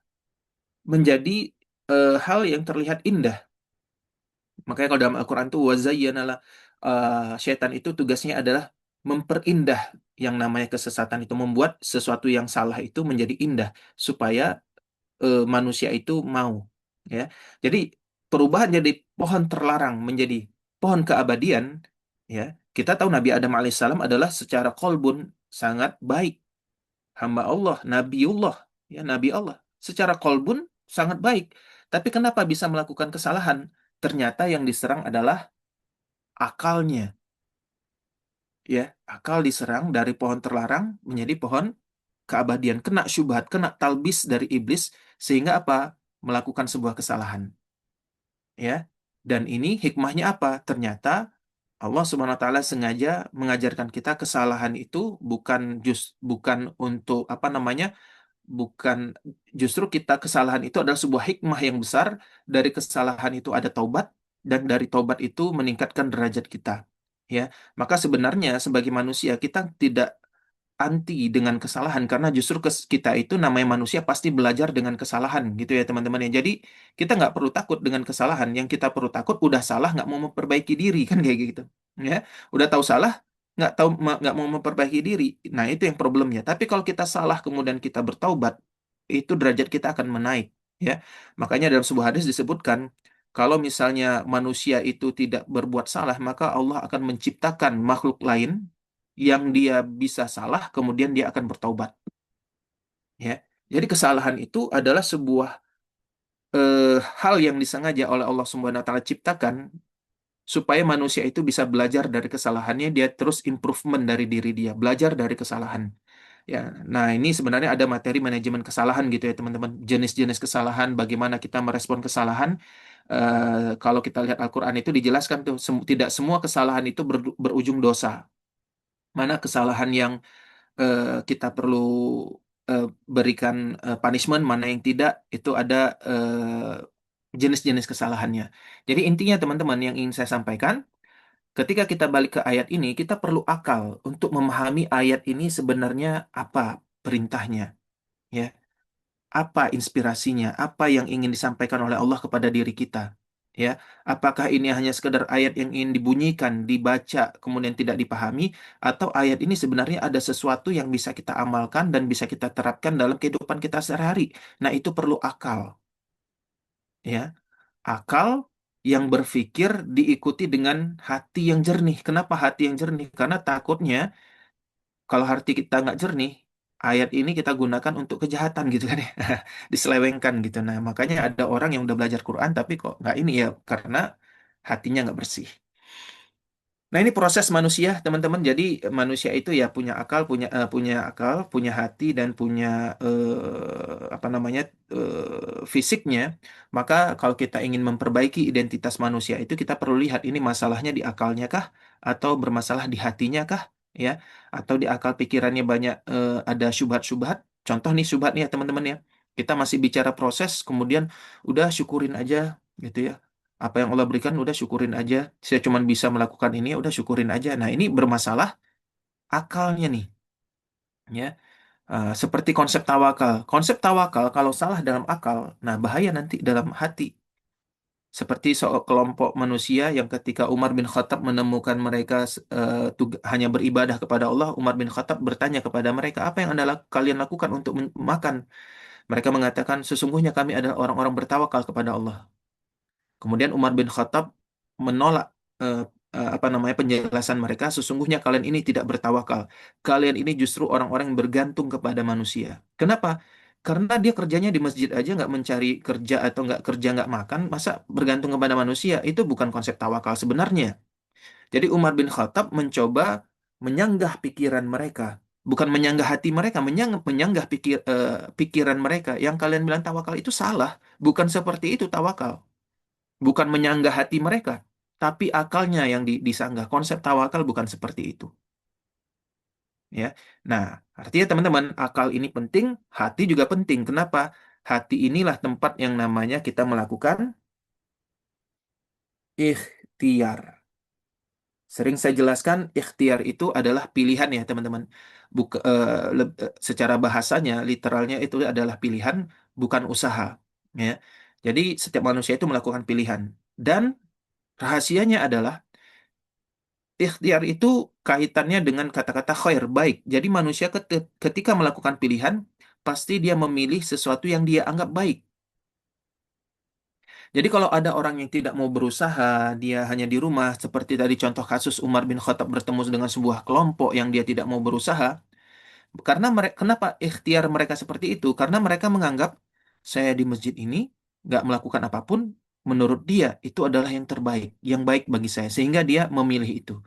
menjadi hal yang terlihat indah. Makanya kalau dalam Al-Quran tuh wazayyanalah syaitan itu tugasnya adalah memperindah yang namanya kesesatan itu, membuat sesuatu yang salah itu menjadi indah supaya manusia itu mau ya. Jadi perubahan jadi pohon terlarang menjadi pohon keabadian ya. Kita tahu Nabi Adam alaihissalam adalah secara kolbun sangat baik, hamba Allah, Nabiullah ya, Nabi Allah. Secara kolbun sangat baik. Tapi kenapa bisa melakukan kesalahan? Ternyata yang diserang adalah akalnya ya. Akal diserang dari pohon terlarang menjadi pohon keabadian, kena syubhat, kena talbis dari iblis sehingga apa? Melakukan sebuah kesalahan ya. Dan ini hikmahnya apa? Ternyata Allah Subhanahu wa taala sengaja mengajarkan kita kesalahan itu bukan untuk apa namanya? Bukan, justru kita kesalahan itu adalah sebuah hikmah yang besar. Dari kesalahan itu ada taubat dan dari taubat itu meningkatkan derajat kita ya. Maka sebenarnya sebagai manusia kita tidak anti dengan kesalahan karena justru kita itu namanya manusia pasti belajar dengan kesalahan gitu ya teman-teman ya. Jadi kita nggak perlu takut dengan kesalahan. Yang kita perlu takut udah salah nggak mau memperbaiki diri kan kayak gitu ya. Udah tahu salah nggak mau memperbaiki diri. Nah itu yang problemnya. Tapi kalau kita salah kemudian kita bertaubat, itu derajat kita akan menaik ya. Makanya dalam sebuah hadis disebutkan kalau misalnya manusia itu tidak berbuat salah, maka Allah akan menciptakan makhluk lain yang dia bisa salah, kemudian dia akan bertaubat. Ya, jadi kesalahan itu adalah sebuah hal yang disengaja oleh Allah Subhanahu wa taala ciptakan supaya manusia itu bisa belajar dari kesalahannya, dia terus improvement dari diri dia, belajar dari kesalahan. Ya, nah ini sebenarnya ada materi manajemen kesalahan gitu ya teman-teman. Jenis-jenis kesalahan, bagaimana kita merespon kesalahan. Kalau kita lihat Al-Quran itu dijelaskan tuh, tidak semua kesalahan itu berujung dosa. Mana kesalahan yang kita perlu eh, berikan punishment, mana yang tidak, itu ada jenis-jenis kesalahannya. Jadi intinya teman-teman yang ingin saya sampaikan, ketika kita balik ke ayat ini, kita perlu akal untuk memahami ayat ini sebenarnya apa perintahnya, ya. Apa inspirasinya, apa yang ingin disampaikan oleh Allah kepada diri kita. Ya, apakah ini hanya sekedar ayat yang ingin dibunyikan, dibaca, kemudian tidak dipahami, atau ayat ini sebenarnya ada sesuatu yang bisa kita amalkan dan bisa kita terapkan dalam kehidupan kita sehari-hari. Nah, itu perlu akal, ya. Akal yang berpikir diikuti dengan hati yang jernih. Kenapa hati yang jernih? Karena takutnya kalau hati kita nggak jernih, ayat ini kita gunakan untuk kejahatan gitu kan ya, diselewengkan gitu. Nah, makanya ada orang yang udah belajar Quran tapi kok nggak ini ya, karena hatinya nggak bersih. Nah, ini proses manusia, teman-teman. Jadi manusia itu ya punya akal, punya akal, punya hati dan punya apa namanya fisiknya. Maka kalau kita ingin memperbaiki identitas manusia itu kita perlu lihat ini masalahnya di akalnya kah atau bermasalah di hatinya kah, ya? Atau di akal pikirannya banyak ada syubhat-syubhat. Contoh nih syubhat nih ya, teman-teman ya. Kita masih bicara proses, kemudian udah syukurin aja gitu ya, apa yang Allah berikan udah syukurin aja. Saya cuma bisa melakukan ini, ya udah syukurin aja. Nah, ini bermasalah akalnya nih, ya. Seperti konsep tawakal. Konsep tawakal kalau salah dalam akal, nah bahaya nanti dalam hati. Seperti kelompok manusia yang ketika Umar bin Khattab menemukan mereka hanya beribadah kepada Allah, Umar bin Khattab bertanya kepada mereka, apa yang kalian lakukan untuk makan? Mereka mengatakan, sesungguhnya kami adalah orang-orang bertawakal kepada Allah. Kemudian Umar bin Khattab menolak eh, apa namanya penjelasan mereka. Sesungguhnya kalian ini tidak bertawakal. Kalian ini justru orang-orang yang bergantung kepada manusia. Kenapa? Karena dia kerjanya di masjid aja nggak mencari kerja atau nggak kerja nggak makan, masa bergantung kepada manusia? Itu bukan konsep tawakal sebenarnya. Jadi Umar bin Khattab mencoba menyanggah pikiran mereka. Bukan menyanggah hati mereka, menyanggah pikiran mereka. Yang kalian bilang tawakal itu salah. Bukan seperti itu tawakal, bukan menyanggah hati mereka, tapi akalnya yang disanggah. Konsep tawakal bukan seperti itu, ya. Nah, artinya teman-teman, akal ini penting, hati juga penting. Kenapa? Hati inilah tempat yang namanya kita melakukan ikhtiar. Sering saya jelaskan, ikhtiar itu adalah pilihan ya, teman-teman. Secara bahasanya, literalnya itu adalah pilihan, bukan usaha, ya. Jadi setiap manusia itu melakukan pilihan. Dan rahasianya adalah ikhtiar itu kaitannya dengan kata-kata khair, baik. Jadi manusia ketika melakukan pilihan, pasti dia memilih sesuatu yang dia anggap baik. Jadi kalau ada orang yang tidak mau berusaha, dia hanya di rumah, seperti tadi contoh kasus Umar bin Khattab bertemu dengan sebuah kelompok yang dia tidak mau berusaha, karena mereka, kenapa ikhtiar mereka seperti itu? Karena mereka menganggap saya di masjid ini nggak melakukan apapun, menurut dia itu adalah yang terbaik, yang baik bagi saya, sehingga dia memilih itu.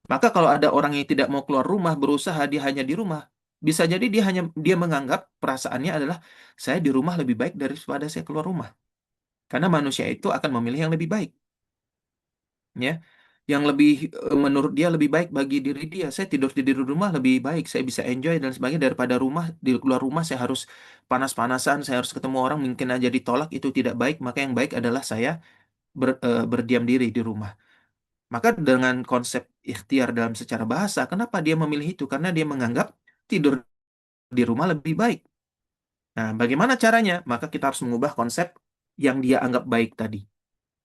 Maka kalau ada orang yang tidak mau keluar rumah, berusaha dia hanya di rumah, bisa jadi dia menganggap perasaannya adalah saya di rumah lebih baik daripada saya keluar rumah. Karena manusia itu akan memilih yang lebih baik, ya. Yang lebih menurut dia lebih baik bagi diri dia. Saya tidur di rumah lebih baik, saya bisa enjoy dan sebagainya daripada di luar rumah saya harus panas-panasan, saya harus ketemu orang, mungkin aja ditolak, itu tidak baik. Maka yang baik adalah saya berdiam diri di rumah. Maka dengan konsep ikhtiar dalam secara bahasa, kenapa dia memilih itu? Karena dia menganggap tidur di rumah lebih baik. Nah, bagaimana caranya? Maka kita harus mengubah konsep yang dia anggap baik tadi,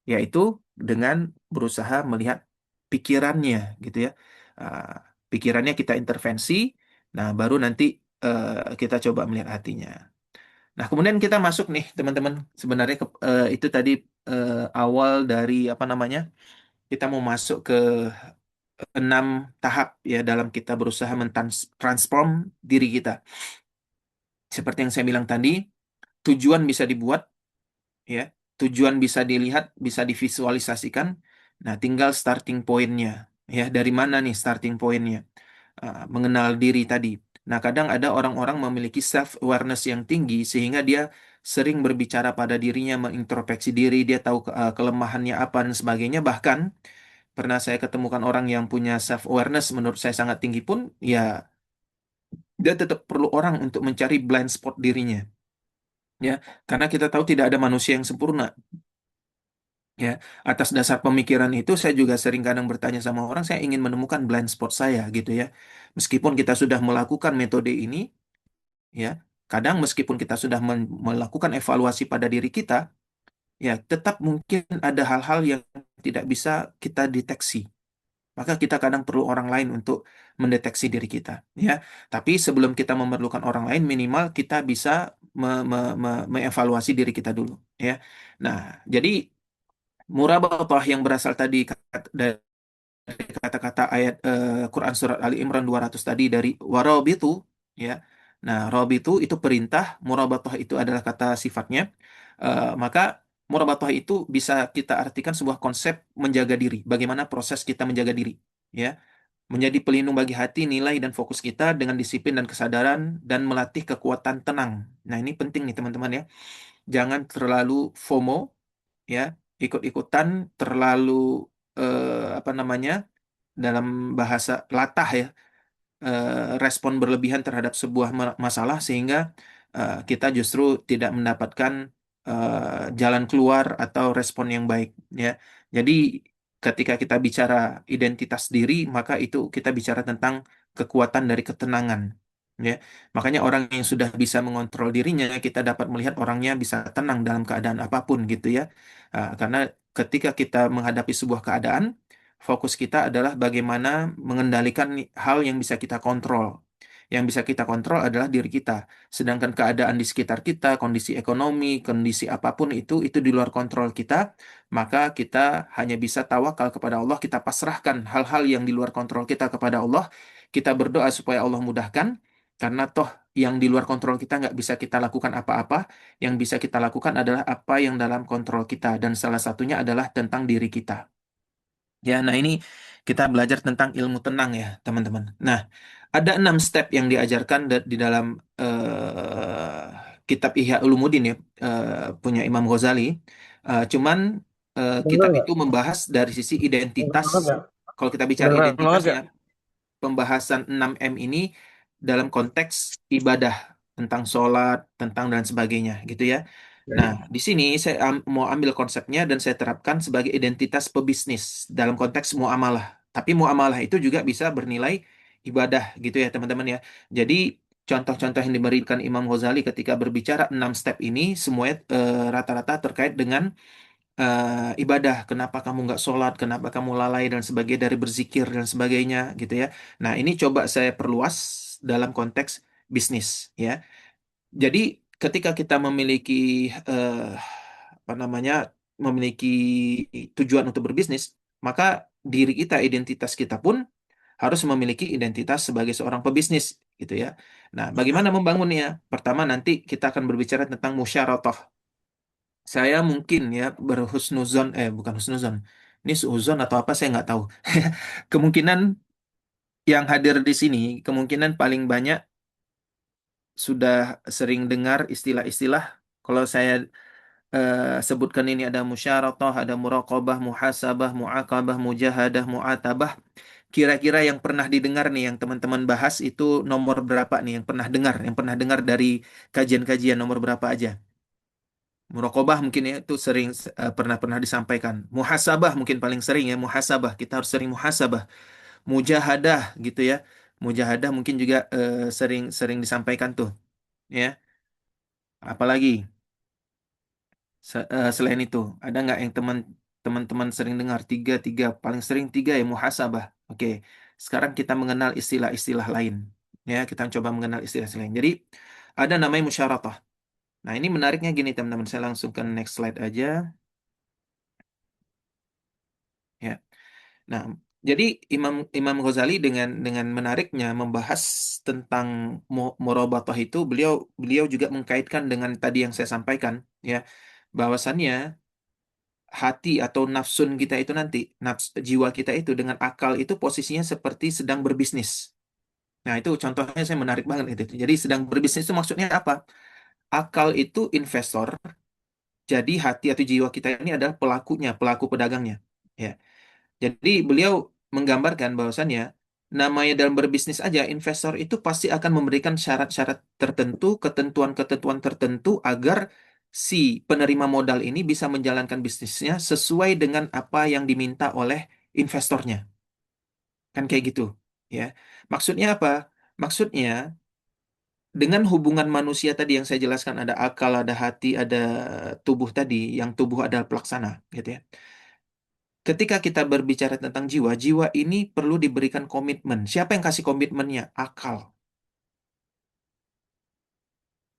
yaitu dengan berusaha melihat pikirannya, gitu ya. Ah, pikirannya kita intervensi, nah baru nanti kita coba melihat hatinya. Nah, kemudian kita masuk nih, teman-teman. Sebenarnya itu tadi awal dari apa namanya? Kita mau masuk ke 6 tahap ya dalam kita berusaha mentransform diri kita. Seperti yang saya bilang tadi, tujuan bisa dibuat, ya, tujuan bisa dilihat, bisa divisualisasikan. Nah, tinggal starting pointnya, ya, dari mana nih starting pointnya? Mengenal diri tadi. Nah, kadang ada orang-orang memiliki self awareness yang tinggi sehingga dia sering berbicara pada dirinya, mengintrospeksi diri, dia tahu kelemahannya apa dan sebagainya. Bahkan pernah saya ketemukan orang yang punya self awareness menurut saya sangat tinggi pun, ya Dia tetap perlu orang untuk mencari blind spot dirinya, ya. Karena kita tahu tidak ada manusia yang sempurna, ya. Atas dasar pemikiran itu, saya juga sering kadang bertanya sama orang, saya ingin menemukan blind spot saya, gitu ya. Meskipun kita sudah melakukan metode ini, ya, kadang meskipun kita sudah melakukan evaluasi pada diri kita, ya, tetap mungkin ada hal-hal yang tidak bisa kita deteksi. Maka kita kadang perlu orang lain untuk mendeteksi diri kita, ya. Tapi sebelum kita memerlukan orang lain, minimal kita bisa mengevaluasi diri kita dulu, ya. Nah, jadi murabatoh yang berasal tadi dari kata-kata ayat Quran surat Ali Imran 200 tadi, dari warabitu, ya. Nah, rabitu itu perintah, murabatoh itu adalah kata sifatnya. Maka murabatoh itu bisa kita artikan sebuah konsep menjaga diri. Bagaimana proses kita menjaga diri, ya. Menjadi pelindung bagi hati, nilai dan fokus kita dengan disiplin dan kesadaran, dan melatih kekuatan tenang. Nah, ini penting nih teman-teman, ya. Jangan terlalu FOMO, ya, ikut-ikutan, terlalu apa namanya, dalam bahasa latah, ya, respon berlebihan terhadap sebuah masalah, sehingga kita justru tidak mendapatkan jalan keluar atau respon yang baik, ya. Jadi ketika kita bicara identitas diri, maka itu kita bicara tentang kekuatan dari ketenangan, ya. Makanya orang yang sudah bisa mengontrol dirinya, kita dapat melihat orangnya bisa tenang dalam keadaan apapun, gitu ya. Karena ketika kita menghadapi sebuah keadaan, fokus kita adalah bagaimana mengendalikan hal yang bisa kita kontrol. Yang bisa kita kontrol adalah diri kita. Sedangkan keadaan di sekitar kita, kondisi ekonomi, kondisi apapun itu di luar kontrol kita, maka kita hanya bisa tawakal kepada Allah, kita pasrahkan hal-hal yang di luar kontrol kita kepada Allah, kita berdoa supaya Allah mudahkan, karena toh yang di luar kontrol kita nggak bisa kita lakukan apa-apa, yang bisa kita lakukan adalah apa yang dalam kontrol kita, dan salah satunya adalah tentang diri kita. Ya, nah ini kita belajar tentang ilmu tenang, ya, teman-teman. Nah, ada 6 step yang diajarkan di dalam kitab Ihya Ulumuddin, ya, punya Imam Ghazali. Cuman Kedengeran kitab nggak? itu membahas dari sisi identitas. Kedengeran nggak? Kalau kita bicara Kedengeran banget identitasnya, nggak? pembahasan 6M ini dalam konteks ibadah, tentang sholat, tentang dan sebagainya, gitu ya. Nah, Ya. di sini saya mau ambil konsepnya dan saya terapkan sebagai identitas pebisnis dalam konteks muamalah. Tapi muamalah itu juga bisa bernilai ibadah, gitu ya, teman-teman, ya. Jadi contoh-contoh yang diberikan Imam Ghazali ketika berbicara 6 step ini semuanya rata-rata terkait dengan ibadah. Kenapa kamu nggak sholat? Kenapa kamu lalai dan sebagainya dari berzikir dan sebagainya, gitu ya. Nah, ini coba saya perluas dalam konteks bisnis, ya. Jadi ketika kita memiliki eh, apa namanya, memiliki tujuan untuk berbisnis, maka diri kita, identitas kita pun harus memiliki identitas sebagai seorang pebisnis, gitu ya. Nah, bagaimana membangunnya? Pertama, nanti kita akan berbicara tentang musyarakah. Saya mungkin, ya, berhusnuzon, bukan husnuzon. Ini suuzon atau apa saya nggak tahu. Kemungkinan yang hadir di sini, kemungkinan paling banyak sudah sering dengar istilah-istilah. Kalau saya sebutkan ini, ada musyarakah, ada muraqabah, muhasabah, muakabah, mujahadah, muatabah. Kira-kira yang pernah didengar nih, yang teman-teman bahas itu nomor berapa nih yang pernah dengar dari kajian-kajian, nomor berapa aja? Muraqabah mungkin, ya, itu sering pernah disampaikan. Muhasabah mungkin paling sering, ya, muhasabah. Kita harus sering muhasabah. Mujahadah, gitu ya. Mujahadah mungkin juga sering sering disampaikan tuh, ya. Apalagi selain itu, ada nggak yang teman-teman sering dengar? Tiga, tiga, paling sering tiga, ya, muhasabah. Oke, sekarang kita mengenal istilah-istilah lain. Ya, kita coba mengenal istilah-istilah lain. Jadi, ada namanya musyarakah. Nah, ini menariknya gini, teman-teman. Saya langsung ke next slide aja. Ya. Nah, jadi Imam Imam Ghazali dengan menariknya membahas tentang murabatoh itu, beliau beliau juga mengkaitkan dengan tadi yang saya sampaikan, ya, bahwasannya hati atau nafsun kita itu nanti, jiwa kita itu dengan akal itu posisinya seperti sedang berbisnis. Nah, itu contohnya saya menarik banget itu. Jadi sedang berbisnis itu maksudnya apa? Akal itu investor, jadi hati atau jiwa kita ini adalah pelakunya, pelaku pedagangnya. Ya. Jadi beliau menggambarkan bahwasannya namanya dalam berbisnis aja, investor itu pasti akan memberikan syarat-syarat tertentu, ketentuan-ketentuan tertentu agar si penerima modal ini bisa menjalankan bisnisnya sesuai dengan apa yang diminta oleh investornya. Kan kayak gitu, ya. Maksudnya apa? Maksudnya dengan hubungan manusia tadi yang saya jelaskan ada akal, ada hati, ada tubuh tadi, yang tubuh adalah pelaksana, gitu ya. Ketika kita berbicara tentang jiwa, jiwa ini perlu diberikan komitmen. Siapa yang kasih komitmennya? Akal.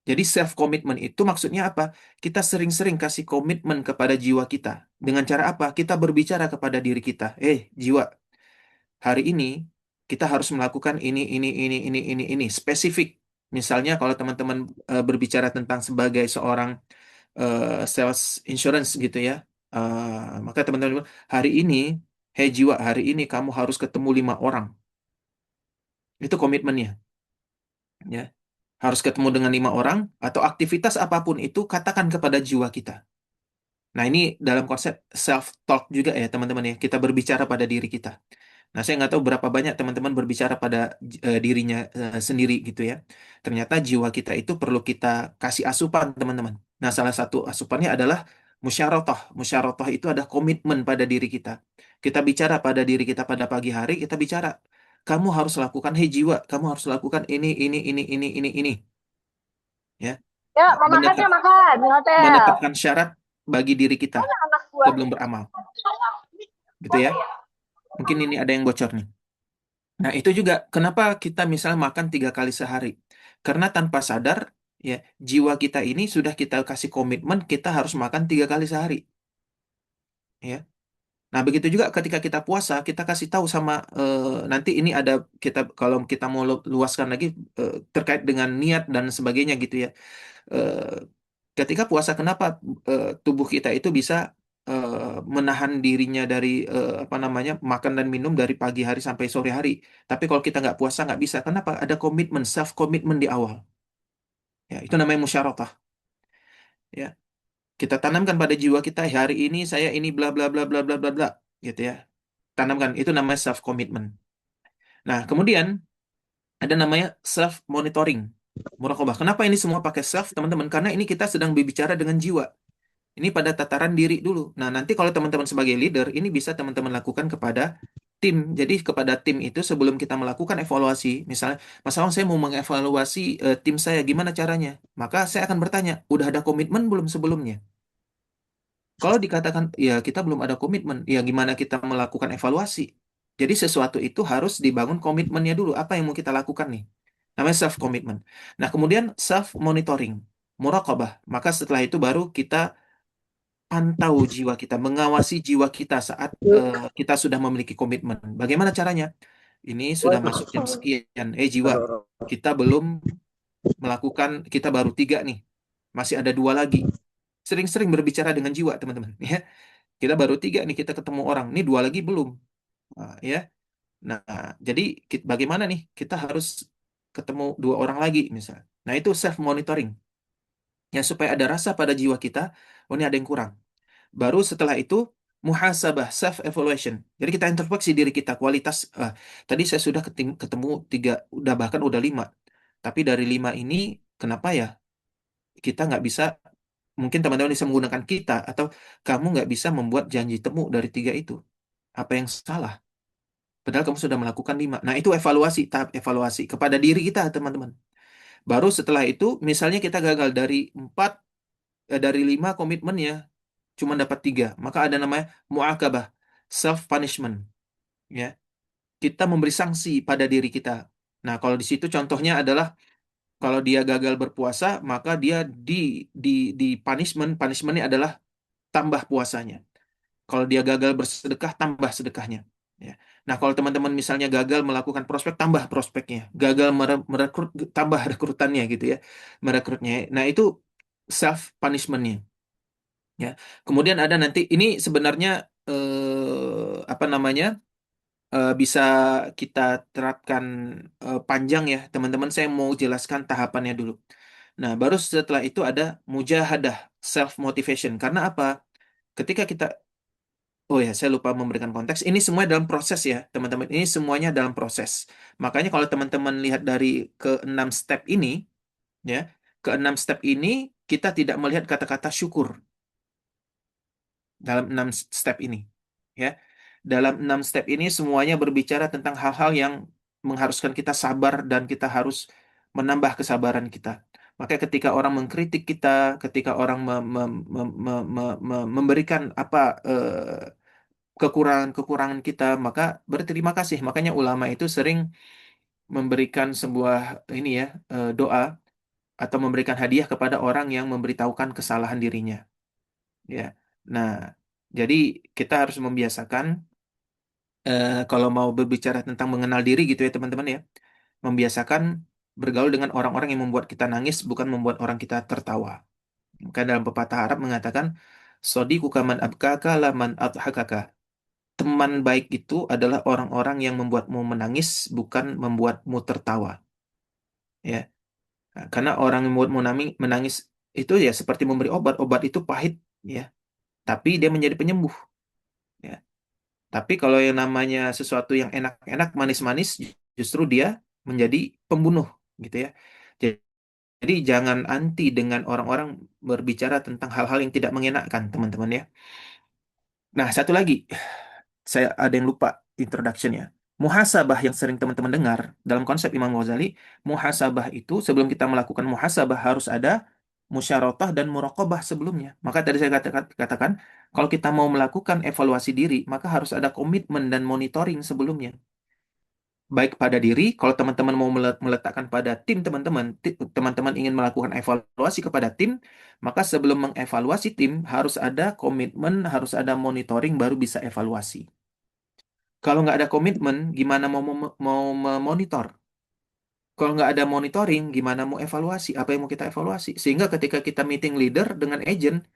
Jadi self commitment itu maksudnya apa? Kita sering-sering kasih komitmen kepada jiwa kita. Dengan cara apa? Kita berbicara kepada diri kita. Jiwa, hari ini kita harus melakukan ini. Spesifik. Misalnya kalau teman-teman berbicara tentang sebagai seorang sales insurance gitu ya. Maka teman-teman bilang, hari ini, hei jiwa, hari ini kamu harus ketemu 5 orang. Itu komitmennya. Ya. Harus ketemu dengan 5 orang atau aktivitas apapun itu katakan kepada jiwa kita. Nah, ini dalam konsep self-talk juga ya, teman-teman ya. Kita berbicara pada diri kita. Nah, saya nggak tahu berapa banyak teman-teman berbicara pada dirinya sendiri gitu ya. Ternyata jiwa kita itu perlu kita kasih asupan, teman-teman. Nah, salah satu asupannya adalah musyarakah. Musyarakah itu ada komitmen pada diri kita. Kita bicara pada diri kita pada pagi hari, kita bicara, kamu harus lakukan, hei jiwa, kamu harus lakukan ini. Ya, Ya, nah, mau makan ya makan di hotel. menetapkan syarat bagi diri kita Mana anak buahnya? sebelum beramal, gitu ya. Mungkin ini ada yang bocor nih. Nah, itu juga kenapa kita misal makan 3 kali sehari. Karena tanpa sadar, ya, jiwa kita ini sudah kita kasih komitmen kita harus makan 3 kali sehari. Ya. Nah, begitu juga ketika kita puasa, kita kasih tahu sama nanti ini ada kita kalau kita mau luaskan lagi terkait dengan niat dan sebagainya gitu ya. Eh, Ketika puasa, kenapa tubuh kita itu bisa menahan dirinya dari apa namanya makan dan minum dari pagi hari sampai sore hari. Tapi kalau kita nggak puasa nggak bisa. Kenapa? Ada komitmen, self komitmen di awal. Ya, itu namanya musyarakah. Ya, kita tanamkan pada jiwa kita hari ini saya ini bla bla bla bla bla bla bla, gitu ya. Tanamkan itu namanya self commitment. Nah, kemudian ada namanya self monitoring. Muraqabah. Kenapa ini semua pakai self, teman-teman? Karena ini kita sedang berbicara dengan jiwa. Ini pada tataran diri dulu. Nah, nanti kalau teman-teman sebagai leader, ini bisa teman-teman lakukan kepada tim. Jadi kepada tim itu sebelum kita melakukan evaluasi, misalnya, Mas Awang saya mau mengevaluasi tim saya, gimana caranya? Maka saya akan bertanya, udah ada komitmen belum sebelumnya? Kalau dikatakan, ya kita belum ada komitmen, ya gimana kita melakukan evaluasi? Jadi sesuatu itu harus dibangun komitmennya dulu. Apa yang mau kita lakukan nih? Namanya self commitment. Nah, kemudian self monitoring, muraqabah. Maka setelah itu baru kita pantau jiwa kita, mengawasi jiwa kita saat kita sudah memiliki komitmen. Bagaimana caranya? Ini sudah masuk jam sekian. Jiwa, kita belum melakukan, kita baru 3 nih. Masih ada 2 lagi. Sering-sering berbicara dengan jiwa, teman-teman. Ya, kita baru 3 nih, kita ketemu orang. Ini 2 lagi belum. Ya. Nah, jadi bagaimana nih? Kita harus ketemu 2 orang lagi, misalnya. Nah, itu self monitoring. Ya, supaya ada rasa pada jiwa kita, oh ini ada yang kurang. Baru setelah itu muhasabah, self evaluation. Jadi kita introspeksi diri kita, kualitas tadi saya sudah ketemu 3, udah bahkan udah 5. Tapi dari 5 ini kenapa ya kita nggak bisa? Mungkin teman-teman bisa menggunakan kita atau kamu nggak bisa membuat janji temu dari 3 itu. Apa yang salah? Padahal kamu sudah melakukan 5. Nah, itu evaluasi, tahap evaluasi kepada diri kita, teman-teman. Baru setelah itu, misalnya kita gagal dari 4, dari 5 komitmennya, cuma dapat 3. Maka ada namanya muakabah, self punishment. Ya, kita memberi sanksi pada diri kita. Nah, kalau di situ contohnya adalah kalau dia gagal berpuasa, maka dia di di di punishmentnya adalah tambah puasanya. Kalau dia gagal bersedekah, tambah sedekahnya. Ya. Nah, kalau teman-teman misalnya gagal melakukan prospek, tambah prospeknya. Gagal merekrut, tambah rekrutannya gitu ya, merekrutnya. Nah, itu self punishmentnya. Ya. Kemudian ada nanti ini sebenarnya apa namanya? Bisa kita terapkan panjang ya, teman-teman. Saya mau jelaskan tahapannya dulu. Nah, baru setelah itu ada mujahadah, self motivation. Karena apa? Ketika kita Oh ya, saya lupa memberikan konteks. Ini semua dalam proses ya, teman-teman. Ini semuanya dalam proses. Makanya kalau teman-teman lihat dari keenam step ini, ya, keenam step ini kita tidak melihat kata-kata syukur dalam enam step ini, ya. Dalam enam step ini semuanya berbicara tentang hal-hal yang mengharuskan kita sabar dan kita harus menambah kesabaran kita. Maka ketika orang mengkritik kita, ketika orang memberikan apa kekurangan-kekurangan kita, maka berterima kasih. Makanya ulama itu sering memberikan sebuah ini ya doa atau memberikan hadiah kepada orang yang memberitahukan kesalahan dirinya. Ya, nah jadi kita harus membiasakan kalau mau berbicara tentang mengenal diri gitu ya teman-teman ya, membiasakan bergaul dengan orang-orang yang membuat kita nangis, bukan membuat orang kita tertawa. Maka dalam pepatah Arab mengatakan, Sodiquka man abkaka laman adhakaka. Teman baik itu adalah orang-orang yang membuatmu menangis, bukan membuatmu tertawa. Ya, nah, karena orang yang membuatmu menangis itu ya seperti memberi obat. Obat itu pahit, ya, tapi dia menjadi penyembuh. Ya, tapi kalau yang namanya sesuatu yang enak-enak, manis-manis, justru dia menjadi pembunuh, gitu ya. Jadi jangan anti dengan orang-orang berbicara tentang hal-hal yang tidak mengenakan, teman-teman ya. Nah, satu lagi. Saya ada yang lupa introduction-nya. Muhasabah yang sering teman-teman dengar dalam konsep Imam Ghazali, muhasabah itu sebelum kita melakukan muhasabah harus ada musyaratah dan muraqabah sebelumnya. Maka tadi saya katakan, kalau kita mau melakukan evaluasi diri, maka harus ada komitmen dan monitoring sebelumnya. Baik pada diri, kalau teman-teman mau meletakkan pada tim teman-teman, teman-teman ingin melakukan evaluasi kepada tim, maka sebelum mengevaluasi tim harus ada komitmen, harus ada monitoring baru bisa evaluasi. Kalau nggak ada komitmen, gimana mau memonitor? Kalau nggak ada monitoring, gimana mau evaluasi? Apa yang mau kita evaluasi? Sehingga ketika kita meeting leader dengan agent,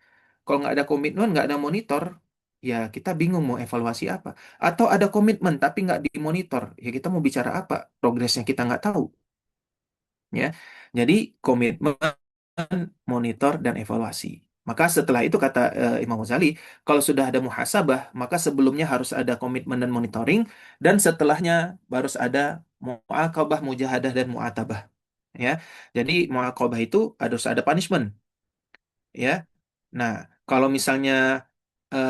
kalau nggak ada komitmen, nggak ada monitor, ya kita bingung mau evaluasi apa. Atau ada komitmen tapi nggak dimonitor, ya kita mau bicara apa? Progresnya kita nggak tahu, ya. Jadi komitmen, monitor, dan evaluasi. Maka setelah itu kata Imam Ghazali, kalau sudah ada muhasabah, maka sebelumnya harus ada komitmen dan monitoring, dan setelahnya harus ada mu'aqabah, mujahadah, dan mu'atabah. Ya, jadi mu'aqabah itu harus ada punishment. Ya, nah kalau misalnya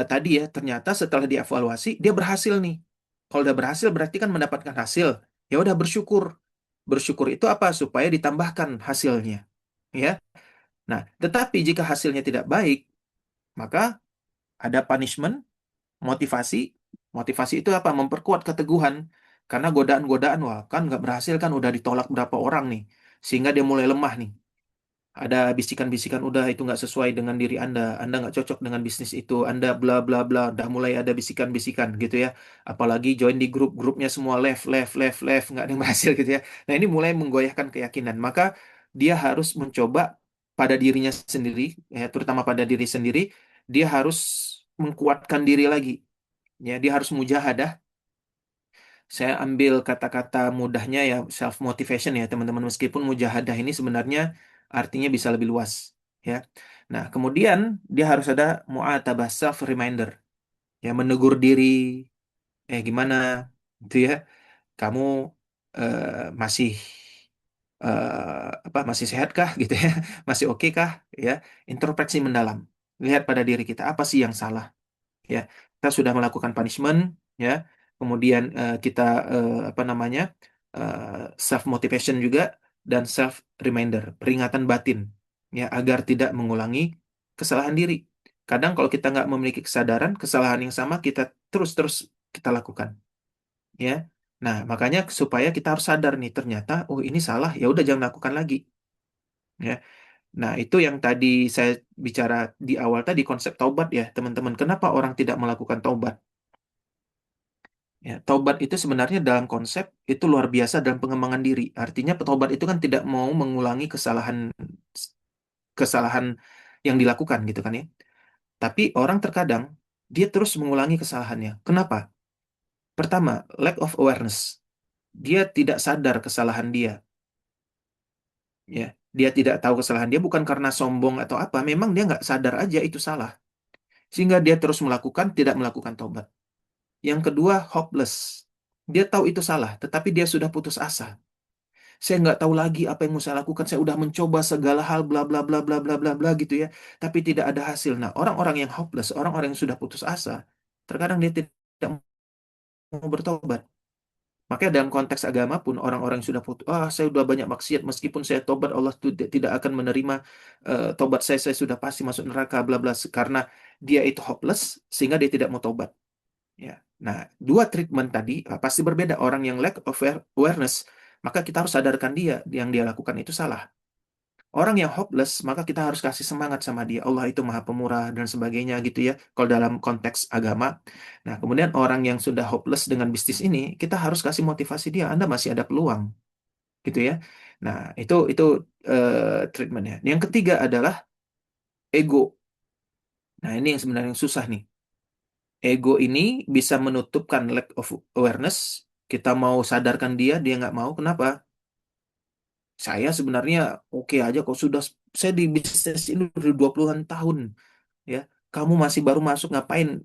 tadi ya ternyata setelah dievaluasi dia berhasil nih. Kalau udah berhasil berarti kan mendapatkan hasil. Ya udah bersyukur. Bersyukur itu apa? Supaya ditambahkan hasilnya. Ya. Nah, tetapi jika hasilnya tidak baik, maka ada punishment, motivasi. Motivasi itu apa? Memperkuat keteguhan. Karena godaan-godaan, wah kan nggak berhasil kan udah ditolak berapa orang nih. Sehingga dia mulai lemah nih. Ada bisikan-bisikan, udah itu nggak sesuai dengan diri Anda nggak cocok dengan bisnis itu, Anda bla bla bla, udah mulai ada bisikan-bisikan gitu ya. Apalagi join di grupnya semua left, left, left, left, nggak ada yang berhasil gitu ya. Nah ini mulai menggoyahkan keyakinan, maka dia harus mencoba pada dirinya sendiri, ya, terutama pada diri sendiri, dia harus menguatkan diri lagi, ya, dia harus mujahadah. Saya ambil kata-kata mudahnya ya self motivation ya teman-teman, meskipun mujahadah ini sebenarnya artinya bisa lebih luas ya. Nah, kemudian dia harus ada muatabah, self reminder, ya, menegur diri, gimana gitu ya. Kamu masih masih sehat kah gitu ya. Masih oke kah ya. Introspeksi mendalam. Lihat pada diri kita apa sih yang salah ya. Kita sudah melakukan punishment ya, kemudian kita apa namanya self motivation juga, dan self reminder, peringatan batin ya, agar tidak mengulangi kesalahan diri. Kadang kalau kita nggak memiliki kesadaran kesalahan yang sama kita terus kita lakukan ya. Nah makanya supaya kita harus sadar nih, ternyata oh ini salah, ya udah jangan lakukan lagi ya. Nah, itu yang tadi saya bicara di awal tadi, konsep taubat ya, teman-teman. Kenapa orang tidak melakukan taubat? Ya, taubat itu sebenarnya dalam konsep itu luar biasa dalam pengembangan diri. Artinya taubat itu kan tidak mau mengulangi kesalahan kesalahan yang dilakukan gitu kan ya. Tapi orang terkadang dia terus mengulangi kesalahannya. Kenapa? Pertama, lack of awareness. Dia tidak sadar kesalahan dia. Ya, dia tidak tahu kesalahan dia bukan karena sombong atau apa. Memang dia nggak sadar aja itu salah. sehingga dia terus melakukan, tidak melakukan taubat. Yang kedua, hopeless. Dia tahu itu salah, tetapi dia sudah putus asa. Saya nggak tahu lagi apa yang mau saya lakukan. Saya udah mencoba segala hal, bla bla bla bla bla bla bla gitu ya, tapi tidak ada hasil. Nah, orang-orang yang hopeless, orang-orang yang sudah putus asa, terkadang dia tidak mau bertobat. Makanya dalam konteks agama pun orang-orang yang sudah putus, saya sudah banyak maksiat, meskipun saya tobat Allah tidak akan menerima tobat saya sudah pasti masuk neraka, bla bla, karena dia itu hopeless sehingga dia tidak mau tobat. Ya. Nah, dua treatment tadi pasti berbeda. Orang yang lack of awareness, maka kita harus sadarkan dia yang dia lakukan itu salah. Orang yang hopeless, maka kita harus kasih semangat sama dia. Allah itu maha pemurah dan sebagainya gitu ya. Kalau dalam konteks agama. Nah, kemudian orang yang sudah hopeless dengan bisnis ini, kita harus kasih motivasi dia. Anda masih ada peluang, gitu ya. Nah, itu treatmentnya. Yang ketiga adalah ego. Nah, ini yang sebenarnya yang susah nih. Ego ini bisa menutupkan lack of awareness. Kita mau sadarkan dia, dia nggak mau. Kenapa? Saya sebenarnya oke aja kok, sudah saya di bisnis ini udah 20-an tahun ya. Kamu masih baru masuk, ngapain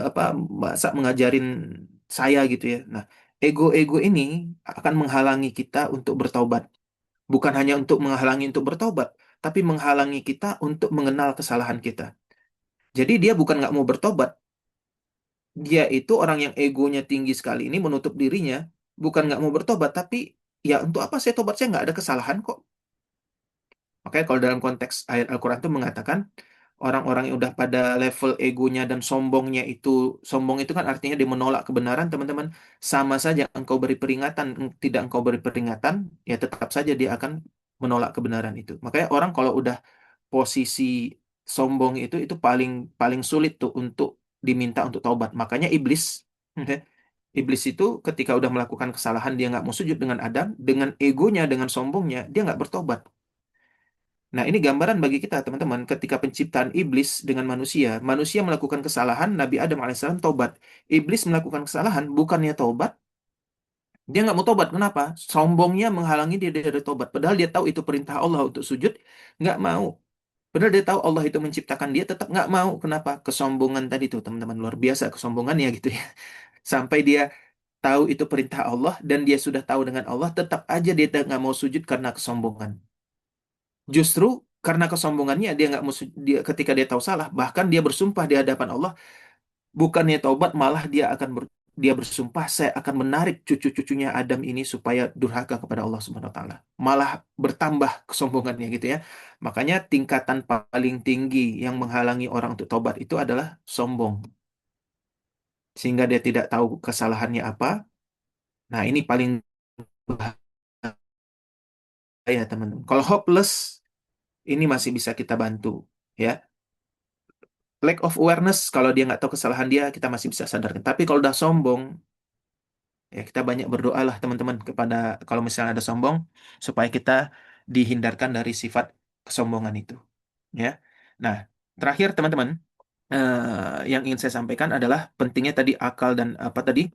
apa masa mengajarin saya gitu ya. Nah, ego-ego ini akan menghalangi kita untuk bertaubat. Bukan hanya untuk menghalangi untuk bertaubat, tapi menghalangi kita untuk mengenal kesalahan kita. Jadi dia bukan nggak mau bertobat, dia itu orang yang egonya tinggi sekali ini menutup dirinya, bukan nggak mau bertobat, tapi ya untuk apa saya tobat, saya nggak ada kesalahan kok. Makanya kalau dalam konteks ayat Al-Quran itu mengatakan orang-orang yang udah pada level egonya dan sombongnya itu, sombong itu kan artinya dia menolak kebenaran, teman-teman. Sama saja engkau beri peringatan, tidak engkau beri peringatan, ya tetap saja dia akan menolak kebenaran itu. Makanya orang kalau udah posisi sombong itu paling paling sulit tuh untuk diminta untuk taubat. Makanya iblis, iblis itu ketika udah melakukan kesalahan dia nggak mau sujud dengan Adam, dengan egonya, dengan sombongnya, dia nggak bertobat. Nah, ini gambaran bagi kita, teman-teman. Ketika penciptaan iblis dengan manusia, manusia melakukan kesalahan, Nabi Adam alaihissalam tobat. Iblis melakukan kesalahan, bukannya tobat, dia nggak mau tobat. Kenapa? Sombongnya menghalangi dia dari tobat. Padahal dia tahu itu perintah Allah untuk sujud, nggak mau. Padahal dia tahu Allah itu menciptakan dia, tetap nggak mau. Kenapa? Kesombongan tadi tuh, teman-teman. Luar biasa kesombongannya gitu ya. Sampai dia tahu itu perintah Allah, dan dia sudah tahu dengan Allah, tetap aja dia nggak mau sujud karena kesombongan. Justru karena kesombongannya dia nggak musuh dia ketika dia tahu salah, bahkan dia bersumpah di hadapan Allah, bukannya taubat malah dia bersumpah, saya akan menarik cucu-cucunya Adam ini supaya durhaka kepada Allah Subhanahu wa taala. Malah bertambah kesombongannya gitu ya. Makanya tingkatan paling tinggi yang menghalangi orang untuk taubat itu adalah sombong. Sehingga dia tidak tahu kesalahannya apa. Nah, ini paling bahaya, teman-teman. Kalau hopeless ini masih bisa kita bantu ya. Lack of awareness, kalau dia nggak tahu kesalahan dia, kita masih bisa sadarkan. Tapi kalau udah sombong, ya kita banyak berdoa lah teman-teman kepada, kalau misalnya ada sombong, supaya kita dihindarkan dari sifat kesombongan itu. Ya. Nah, terakhir teman-teman, yang ingin saya sampaikan adalah pentingnya tadi akal dan apa tadi,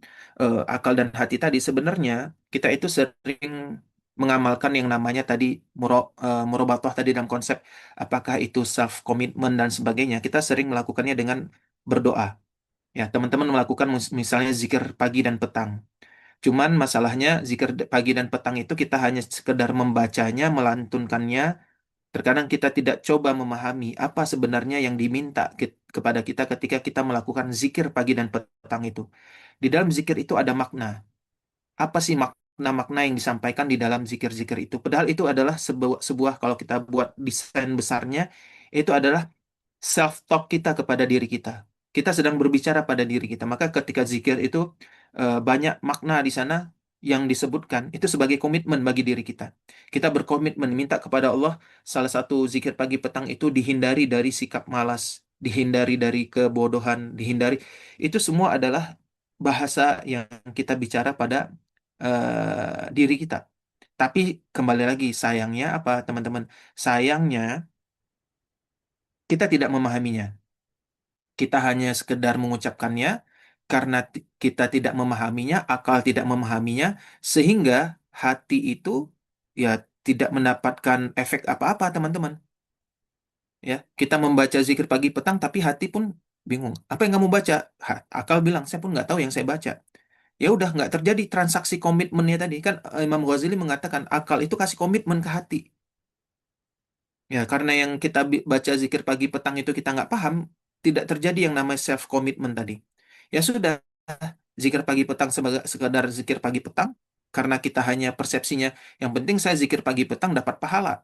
akal dan hati tadi. Sebenarnya kita itu sering mengamalkan yang namanya tadi murabatoh tadi, dalam konsep apakah itu self commitment dan sebagainya. Kita sering melakukannya dengan berdoa. Ya, teman-teman melakukan misalnya zikir pagi dan petang. Cuman masalahnya zikir pagi dan petang itu kita hanya sekedar membacanya, melantunkannya. Terkadang kita tidak coba memahami apa sebenarnya yang diminta kepada kita ketika kita melakukan zikir pagi dan petang itu. Di dalam zikir itu ada makna. Apa sih makna-makna yang disampaikan di dalam zikir-zikir itu? Padahal itu adalah sebuah kalau kita buat desain besarnya, itu adalah self-talk kita kepada diri kita. Kita sedang berbicara pada diri kita. Maka ketika zikir itu banyak makna di sana yang disebutkan. Itu sebagai komitmen bagi diri kita. Kita berkomitmen minta kepada Allah, salah satu zikir pagi petang itu dihindari dari sikap malas, dihindari dari kebodohan, dihindari. Itu semua adalah bahasa yang kita bicara pada diri kita. Tapi kembali lagi, sayangnya apa teman-teman? Sayangnya kita tidak memahaminya. Kita hanya sekedar mengucapkannya karena kita tidak memahaminya, akal tidak memahaminya, sehingga hati itu ya tidak mendapatkan efek apa-apa, teman-teman. Ya, kita membaca zikir pagi petang, tapi hati pun bingung. Apa yang kamu baca? Akal bilang, saya pun nggak tahu yang saya baca. Ya udah nggak terjadi transaksi komitmennya tadi kan Imam Ghazali mengatakan akal itu kasih komitmen ke hati. Ya karena yang kita baca zikir pagi petang itu kita nggak paham, tidak terjadi yang namanya self commitment tadi. Ya sudah, zikir pagi petang sebagai sekadar zikir pagi petang karena kita hanya persepsinya yang penting saya zikir pagi petang dapat pahala.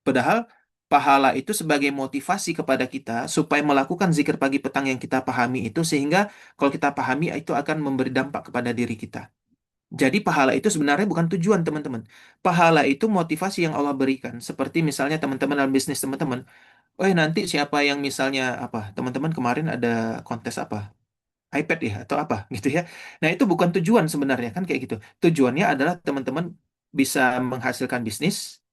Padahal pahala itu sebagai motivasi kepada kita supaya melakukan zikir pagi petang yang kita pahami itu sehingga kalau kita pahami itu akan memberi dampak kepada diri kita. Jadi pahala itu sebenarnya bukan tujuan teman-teman. Pahala itu motivasi yang Allah berikan. Seperti misalnya teman-teman dalam bisnis teman-teman. Oh nanti siapa yang misalnya apa? Teman-teman kemarin ada kontes apa? iPad ya atau apa gitu ya. Nah itu bukan tujuan sebenarnya kan kayak gitu. Tujuannya adalah teman-teman bisa menghasilkan bisnis,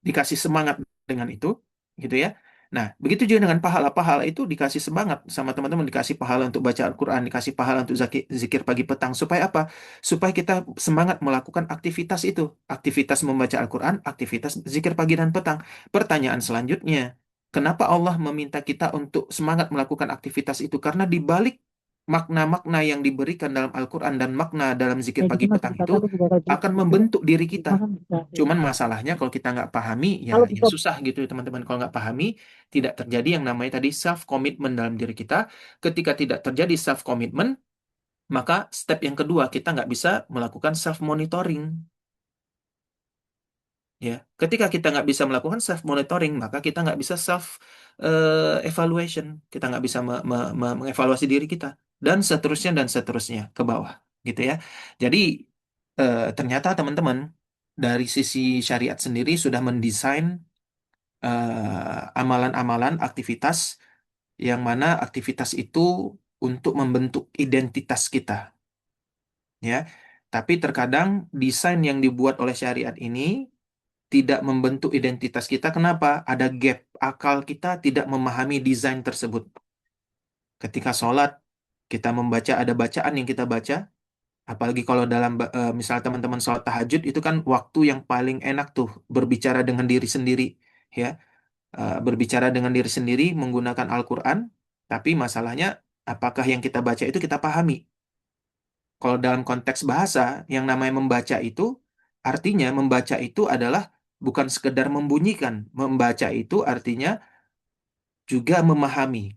dikasih semangat dengan itu, gitu ya. Nah, begitu juga dengan pahala-pahala itu dikasih semangat sama teman-teman, dikasih pahala untuk baca Al-Quran, dikasih pahala untuk zikir pagi petang. Supaya apa? Supaya kita semangat melakukan aktivitas itu. Aktivitas membaca Al-Quran, aktivitas zikir pagi dan petang. Pertanyaan selanjutnya, kenapa Allah meminta kita untuk semangat melakukan aktivitas itu? Karena di balik makna-makna yang diberikan dalam Al-Quran dan makna dalam zikir Ya pagi gitu mas, petang bisa itu satu juga kayak gitu. akan Coba membentuk diri kita. kan bisa sih. Cuman masalahnya kalau kita nggak pahami, ya, Kalau ya bisa susah gitu ya teman-teman. Kalau nggak pahami, tidak terjadi yang namanya tadi self commitment dalam diri kita. Ketika tidak terjadi self commitment, maka step yang kedua kita nggak bisa melakukan self monitoring. Ya, ketika kita nggak bisa melakukan self monitoring, maka kita nggak bisa self evaluation. Kita nggak bisa mengevaluasi diri kita dan seterusnya ke bawah, gitu ya. Jadi ternyata teman-teman dari sisi syariat sendiri sudah mendesain amalan-amalan aktivitas yang mana aktivitas itu untuk membentuk identitas kita, ya. Tapi terkadang desain yang dibuat oleh syariat ini tidak membentuk identitas kita. Kenapa? Ada gap. Akal kita tidak memahami desain tersebut. Ketika sholat, kita membaca, ada bacaan yang kita baca. Apalagi kalau dalam, misal teman-teman sholat tahajud, itu kan waktu yang paling enak tuh berbicara dengan diri sendiri. Ya, berbicara dengan diri sendiri menggunakan Al-Quran. Tapi masalahnya, apakah yang kita baca itu kita pahami? Kalau dalam konteks bahasa, yang namanya membaca itu, artinya membaca itu adalah bukan sekedar membunyikan. Membaca itu artinya juga memahami.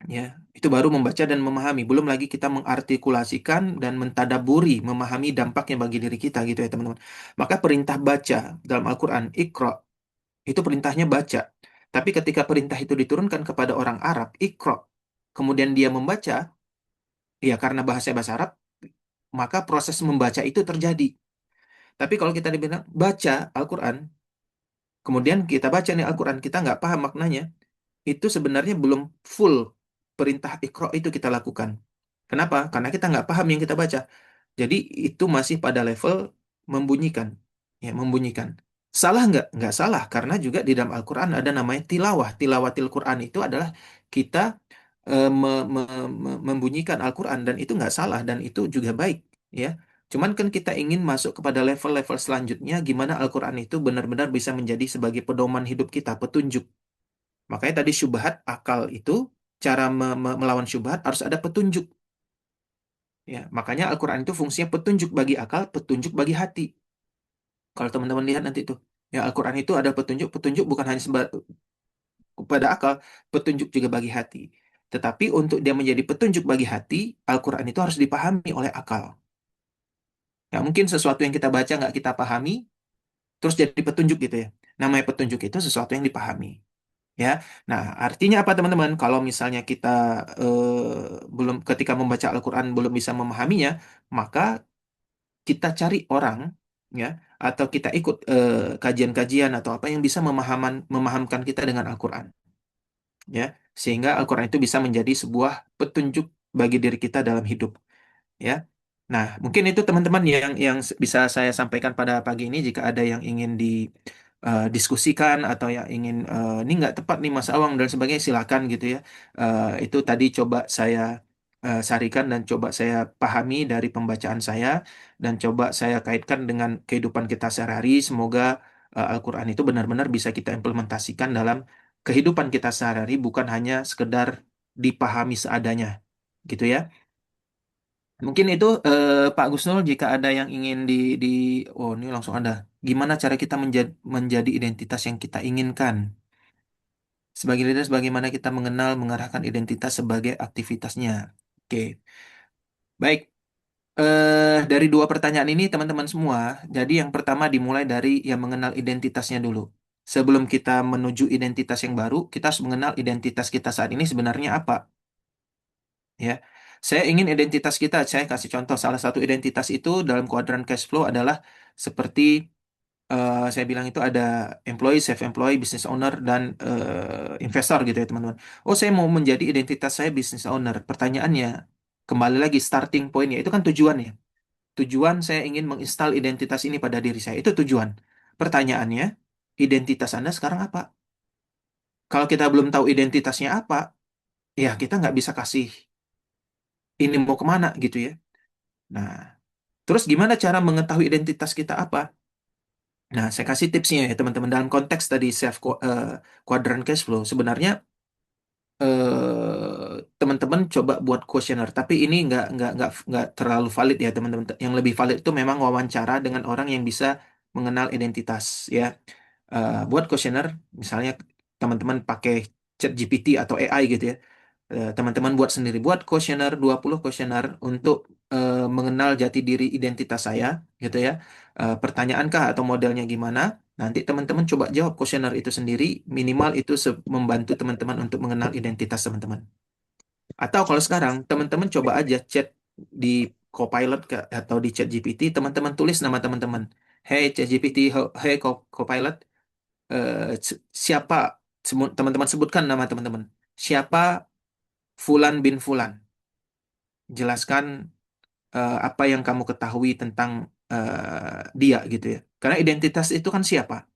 Ya, itu baru membaca dan memahami. Belum lagi kita mengartikulasikan dan mentadaburi, memahami dampaknya bagi diri kita gitu ya teman-teman. Maka perintah baca dalam Al-Quran, Iqra, itu perintahnya baca. Tapi ketika perintah itu diturunkan kepada orang Arab, Iqra, kemudian dia membaca, ya karena bahasa Arab, maka proses membaca itu terjadi. Tapi kalau kita dibilang baca Al-Quran, kemudian kita baca nih Al-Quran, kita nggak paham maknanya, itu sebenarnya belum full perintah Iqra itu kita lakukan. Kenapa? Karena kita nggak paham yang kita baca. Jadi itu masih pada level membunyikan. Ya, membunyikan. Salah nggak? Nggak salah. Karena juga di dalam Al-Quran ada namanya tilawah. Tilawatil Quran itu adalah kita membunyikan Al-Quran. Dan itu nggak salah. Dan itu juga baik. Ya. Cuman kan kita ingin masuk kepada level-level selanjutnya. Gimana Al-Quran itu benar-benar bisa menjadi sebagai pedoman hidup kita. Petunjuk. Makanya tadi syubhat akal itu. Cara melawan syubhat harus ada petunjuk. Ya, makanya Al-Quran itu fungsinya petunjuk bagi akal, petunjuk bagi hati. Kalau teman-teman lihat nanti itu, ya Al-Quran itu ada petunjuk, petunjuk bukan hanya kepada akal, petunjuk juga bagi hati. Tetapi untuk dia menjadi petunjuk bagi hati, Al-Quran itu harus dipahami oleh akal. Ya, mungkin sesuatu yang kita baca nggak kita pahami, terus jadi petunjuk gitu ya. Namanya petunjuk itu sesuatu yang dipahami. Ya, nah artinya apa teman-teman? Kalau misalnya kita belum ketika membaca Al-Quran belum bisa memahaminya, maka kita cari orang ya atau kita ikut kajian-kajian atau apa yang bisa memahamkan kita dengan Al-Quran ya sehingga Al-Quran itu bisa menjadi sebuah petunjuk bagi diri kita dalam hidup ya. Nah, mungkin itu teman-teman yang bisa saya sampaikan pada pagi ini. Jika ada yang ingin diskusikan atau yang ingin ini nggak tepat nih Mas Awang dan sebagainya silakan gitu ya. Itu tadi coba saya sarikan dan coba saya pahami dari pembacaan saya dan coba saya kaitkan dengan kehidupan kita sehari-hari. Semoga Al-Quran itu benar-benar bisa kita implementasikan dalam kehidupan kita sehari-hari, bukan hanya sekedar dipahami seadanya, gitu ya. Mungkin itu Pak Gusnul, jika ada yang ingin di oh ini langsung ada. Gimana cara kita menjadi identitas yang kita inginkan? Sebagai leader, bagaimana kita mengenal, mengarahkan identitas sebagai aktivitasnya? Oke, baik. Dari dua pertanyaan ini, teman-teman semua, jadi yang pertama dimulai dari yang mengenal identitasnya dulu. Sebelum kita menuju identitas yang baru, kita harus mengenal identitas kita saat ini sebenarnya apa, ya. Saya ingin identitas kita, saya kasih contoh, salah satu identitas itu dalam kuadran cash flow adalah seperti saya bilang itu ada employee, self-employed, business owner, dan investor gitu ya teman-teman. Oh, saya mau menjadi identitas saya business owner. Pertanyaannya, kembali lagi starting point-nya, itu kan tujuannya. Tujuan saya ingin menginstal identitas ini pada diri saya. Itu tujuan. Pertanyaannya, identitas Anda sekarang apa? Kalau kita belum tahu identitasnya apa, ya kita nggak bisa kasih ini mau kemana gitu ya. Nah, terus gimana cara mengetahui identitas kita apa? Nah, saya kasih tipsnya ya teman-teman. Dalam konteks tadi quadrant cash flow, sebenarnya teman-teman coba buat kuesioner. Tapi ini nggak terlalu valid ya teman-teman. Yang lebih valid itu memang wawancara dengan orang yang bisa mengenal identitas ya. Buat kuesioner, misalnya teman-teman pakai ChatGPT atau AI gitu ya. Teman-teman buat sendiri, buat kuesioner 20 kuesioner untuk mengenal jati diri identitas saya gitu ya. Pertanyaankah atau modelnya gimana? Nanti teman-teman coba jawab kuesioner itu sendiri, minimal itu membantu teman-teman untuk mengenal identitas teman-teman. Atau kalau sekarang teman-teman coba aja chat di Copilot atau di ChatGPT, teman-teman tulis nama teman-teman. Hey ChatGPT, hey Copilot, siapa teman-teman sebutkan nama teman-teman. Siapa Fulan bin Fulan? Jelaskan apa yang kamu ketahui tentang dia gitu ya. Karena identitas itu kan siapa.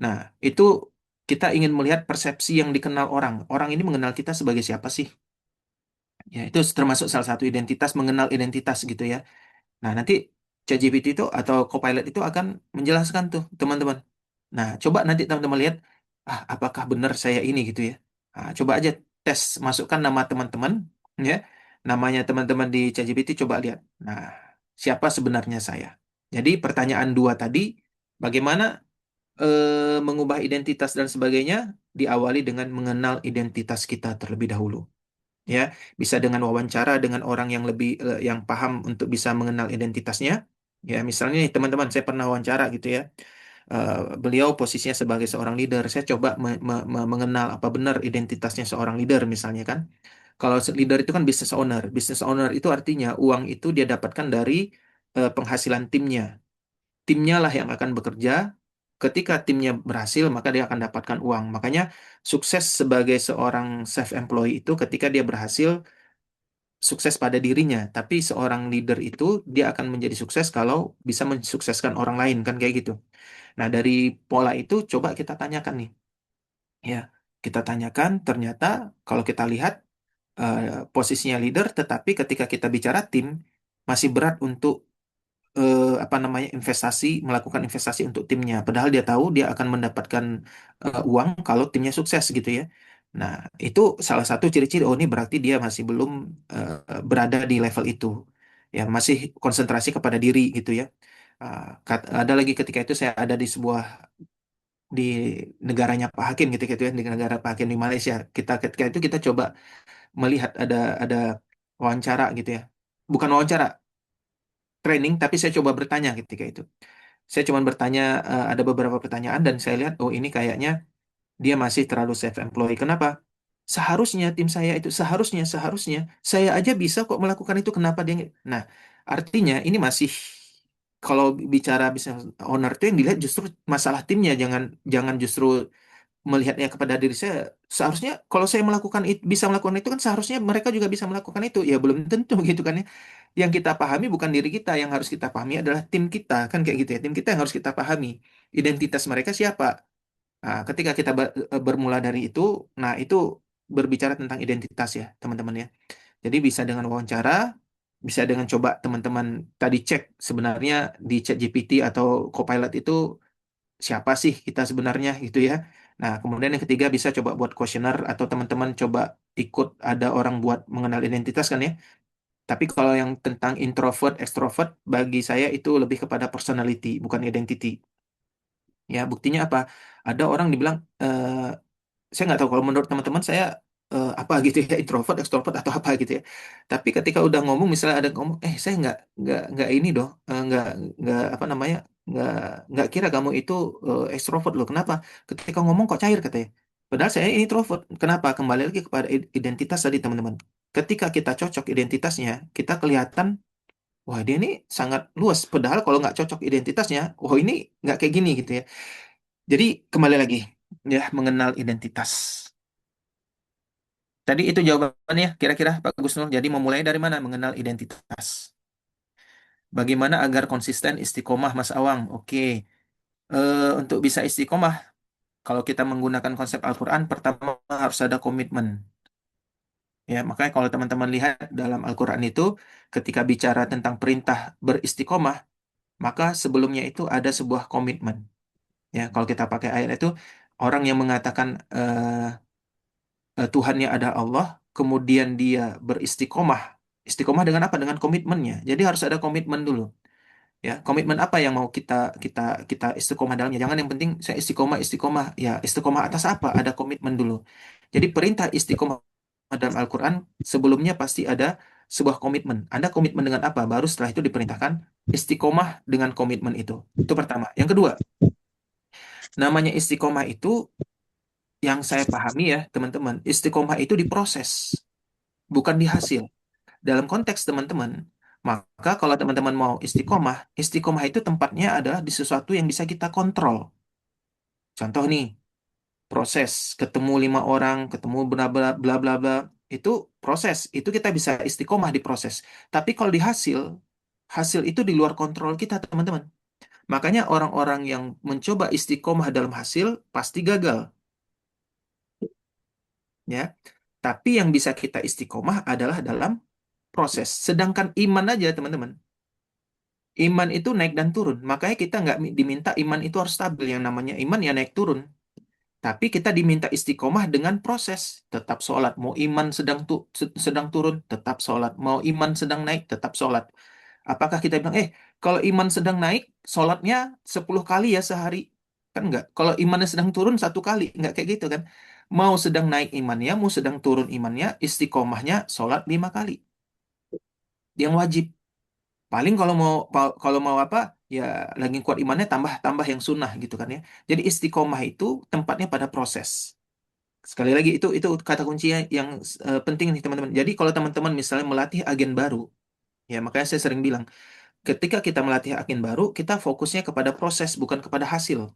Nah, itu kita ingin melihat persepsi yang dikenal orang. Orang ini mengenal kita sebagai siapa sih? Ya, itu termasuk salah satu identitas, mengenal identitas gitu ya. Nah, nanti ChatGPT itu atau Copilot itu akan menjelaskan tuh, teman-teman. Nah, coba nanti teman-teman lihat, apakah benar saya ini gitu ya. Nah, coba aja tes, masukkan nama teman-teman, ya. Namanya teman-teman di ChatGPT, coba lihat. Nah, siapa sebenarnya saya? Jadi pertanyaan dua tadi, bagaimana mengubah identitas dan sebagainya, diawali dengan mengenal identitas kita terlebih dahulu. Ya, bisa dengan wawancara dengan orang yang lebih yang paham untuk bisa mengenal identitasnya. Ya, misalnya nih teman-teman, saya pernah wawancara gitu ya. Beliau posisinya sebagai seorang leader. Saya coba mengenal apa benar identitasnya seorang leader misalnya kan. Kalau leader itu kan business owner. Business owner itu artinya uang itu dia dapatkan dari penghasilan timnya. Timnya lah yang akan bekerja. Ketika timnya berhasil, maka dia akan dapatkan uang. Makanya sukses sebagai seorang self-employed itu ketika dia berhasil sukses pada dirinya, tapi seorang leader itu dia akan menjadi sukses kalau bisa mensukseskan orang lain kan kayak gitu. Nah, dari pola itu coba kita tanyakan nih. Ya, kita tanyakan ternyata kalau kita lihat eh, posisinya leader tetapi ketika kita bicara tim masih berat untuk apa namanya melakukan investasi untuk timnya. Padahal dia tahu dia akan mendapatkan uang kalau timnya sukses gitu ya. Nah, itu salah satu ciri-ciri oh ini berarti dia masih belum berada di level itu. Ya, masih konsentrasi kepada diri gitu ya. Ada lagi ketika itu saya ada di sebuah di negaranya Pak Hakim gitu ya, di negara Pak Hakim di Malaysia. Kita ketika itu kita coba melihat ada wawancara gitu ya. Bukan wawancara, training, tapi saya coba bertanya ketika itu. Saya cuma bertanya, ada beberapa pertanyaan dan saya lihat, oh ini kayaknya dia masih terlalu self-employed. Kenapa? Seharusnya tim saya itu, seharusnya, saya aja bisa kok melakukan itu, kenapa dia nggak? Nah, artinya ini masih, kalau bicara business owner itu yang dilihat justru masalah timnya, jangan jangan justru melihatnya kepada diri saya. Seharusnya kalau saya melakukan itu, bisa melakukan itu kan seharusnya mereka juga bisa melakukan itu. Ya belum tentu gitu kan ya. Yang kita pahami bukan diri kita, yang harus kita pahami adalah tim kita kan kayak gitu ya. Tim kita yang harus kita pahami. Identitas mereka siapa? Nah, ketika kita bermula dari itu, nah itu berbicara tentang identitas ya, teman-teman ya. Jadi bisa dengan wawancara, bisa dengan coba teman-teman tadi cek sebenarnya di ChatGPT atau Copilot itu siapa sih kita sebenarnya gitu ya. Nah, kemudian yang ketiga bisa coba buat kuesioner atau teman-teman coba ikut ada orang buat mengenal identitas kan ya. Tapi kalau yang tentang introvert, extrovert, bagi saya itu lebih kepada personality, bukan identity. Ya, buktinya apa? Ada orang dibilang, saya nggak tahu kalau menurut teman-teman saya apa gitu ya, introvert, extrovert atau apa gitu ya. Tapi ketika udah ngomong, misalnya ada ngomong, saya nggak ini dong, nggak apa namanya, nggak nggak kira kamu itu extrovert loh. Kenapa? Ketika ngomong kok cair katanya. Padahal saya ini introvert. Kenapa? Kembali lagi kepada identitas tadi teman-teman. Ketika kita cocok identitasnya, kita kelihatan, wah dia ini sangat luas. Padahal kalau nggak cocok identitasnya, wah ini nggak kayak gini gitu ya. Jadi kembali lagi ya mengenal identitas. Tadi itu jawabannya kira-kira Pak Gusnul. Jadi memulai dari mana mengenal identitas? Bagaimana agar konsisten istiqomah Mas Awang? Oke. Untuk bisa istiqomah, kalau kita menggunakan konsep Al-Quran, pertama harus ada komitmen. Ya, makanya kalau teman-teman lihat dalam Al-Quran itu, ketika bicara tentang perintah beristiqomah, maka sebelumnya itu ada sebuah komitmen. Ya, kalau kita pakai ayat itu, orang yang mengatakan Tuhannya ada Allah, kemudian dia beristiqomah. Istiqomah dengan apa? Dengan komitmennya. Jadi harus ada komitmen dulu. Ya, komitmen apa yang mau kita kita kita istiqomah dalamnya? Jangan yang penting saya istiqomah istiqomah. Ya, istiqomah atas apa? Ada komitmen dulu. Jadi perintah istiqomah dalam Al-Quran sebelumnya pasti ada sebuah komitmen. Anda komitmen dengan apa? Baru setelah itu diperintahkan istiqomah dengan komitmen itu. Itu pertama. Yang kedua, namanya istiqomah itu yang saya pahami ya teman-teman, istiqomah itu diproses, bukan di hasil. Dalam konteks teman-teman, maka kalau teman-teman mau istiqomah, istiqomah itu tempatnya adalah di sesuatu yang bisa kita kontrol. Contoh nih, proses ketemu 5 orang, ketemu bla bla bla bla bla, itu proses, itu kita bisa istiqomah di proses. Tapi kalau di hasil, hasil itu di luar kontrol kita, teman-teman. Makanya orang-orang yang mencoba istiqomah dalam hasil pasti gagal, ya. Tapi yang bisa kita istiqomah adalah dalam proses. Sedangkan iman aja, teman-teman. Iman itu naik dan turun. Makanya kita nggak diminta iman itu harus stabil. Yang namanya iman ya naik turun. Tapi kita diminta istiqomah dengan proses. Tetap sholat. Mau iman sedang turun, tetap sholat. Mau iman sedang naik, tetap sholat. Apakah kita bilang, kalau iman sedang naik, sholatnya 10 kali ya sehari? Kan enggak. Kalau imannya sedang turun, 1 kali. Enggak kayak gitu kan. Mau sedang naik imannya, mau sedang turun imannya, istiqomahnya sholat 5 kali. Yang wajib. Paling kalau mau apa ya lagi kuat imannya tambah tambah yang sunnah gitu kan ya. Jadi istiqomah itu tempatnya pada proses. Sekali lagi itu kata kuncinya yang penting nih teman-teman. Jadi kalau teman-teman misalnya melatih agen baru, ya makanya saya sering bilang, ketika kita melatih agen baru, kita fokusnya kepada proses bukan kepada hasil.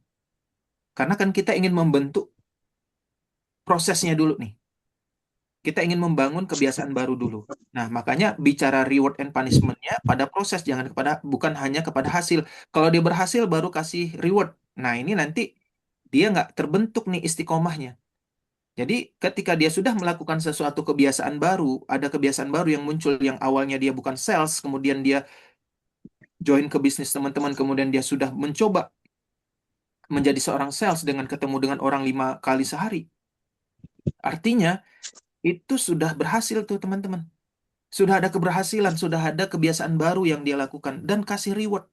Karena kan kita ingin membentuk prosesnya dulu nih. Kita ingin membangun kebiasaan baru dulu. Nah, makanya bicara reward and punishment-nya pada proses, jangan bukan hanya kepada hasil. Kalau dia berhasil baru kasih reward. Nah, ini nanti dia nggak terbentuk nih istiqomahnya. Jadi, ketika dia sudah melakukan sesuatu kebiasaan baru, ada kebiasaan baru yang muncul yang awalnya dia bukan sales, kemudian dia join ke bisnis teman-teman, kemudian dia sudah mencoba menjadi seorang sales dengan ketemu dengan orang 5 kali sehari. Artinya, itu sudah berhasil tuh teman-teman. Sudah ada keberhasilan, sudah ada kebiasaan baru yang dia lakukan dan kasih reward.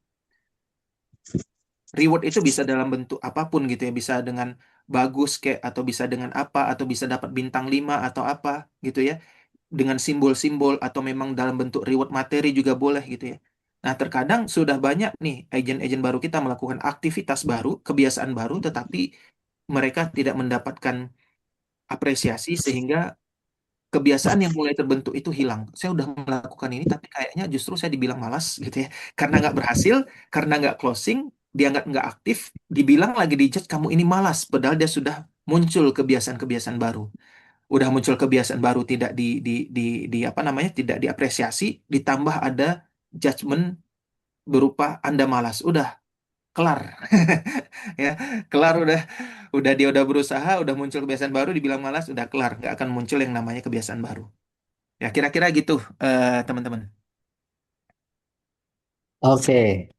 Reward itu bisa dalam bentuk apapun gitu ya, bisa dengan bagus kayak atau bisa dengan apa atau bisa dapat bintang 5 atau apa gitu ya. Dengan simbol-simbol atau memang dalam bentuk reward materi juga boleh gitu ya. Nah, terkadang sudah banyak nih agen-agen baru kita melakukan aktivitas baru, kebiasaan baru tetapi mereka tidak mendapatkan apresiasi sehingga kebiasaan yang mulai terbentuk itu hilang. Saya udah melakukan ini, tapi kayaknya justru saya dibilang malas gitu ya. Karena nggak berhasil, karena nggak closing, dia nggak aktif, dibilang lagi dijudge kamu ini malas. Padahal dia sudah muncul kebiasaan-kebiasaan baru. Udah muncul kebiasaan baru tidak di apa namanya tidak diapresiasi, ditambah ada judgement berupa Anda malas. Udah kelar. Ya, kelar udah dia udah berusaha, udah muncul kebiasaan baru dibilang malas, udah kelar, nggak akan muncul yang namanya kebiasaan baru. Ya, kira-kira gitu, teman-teman. Oke,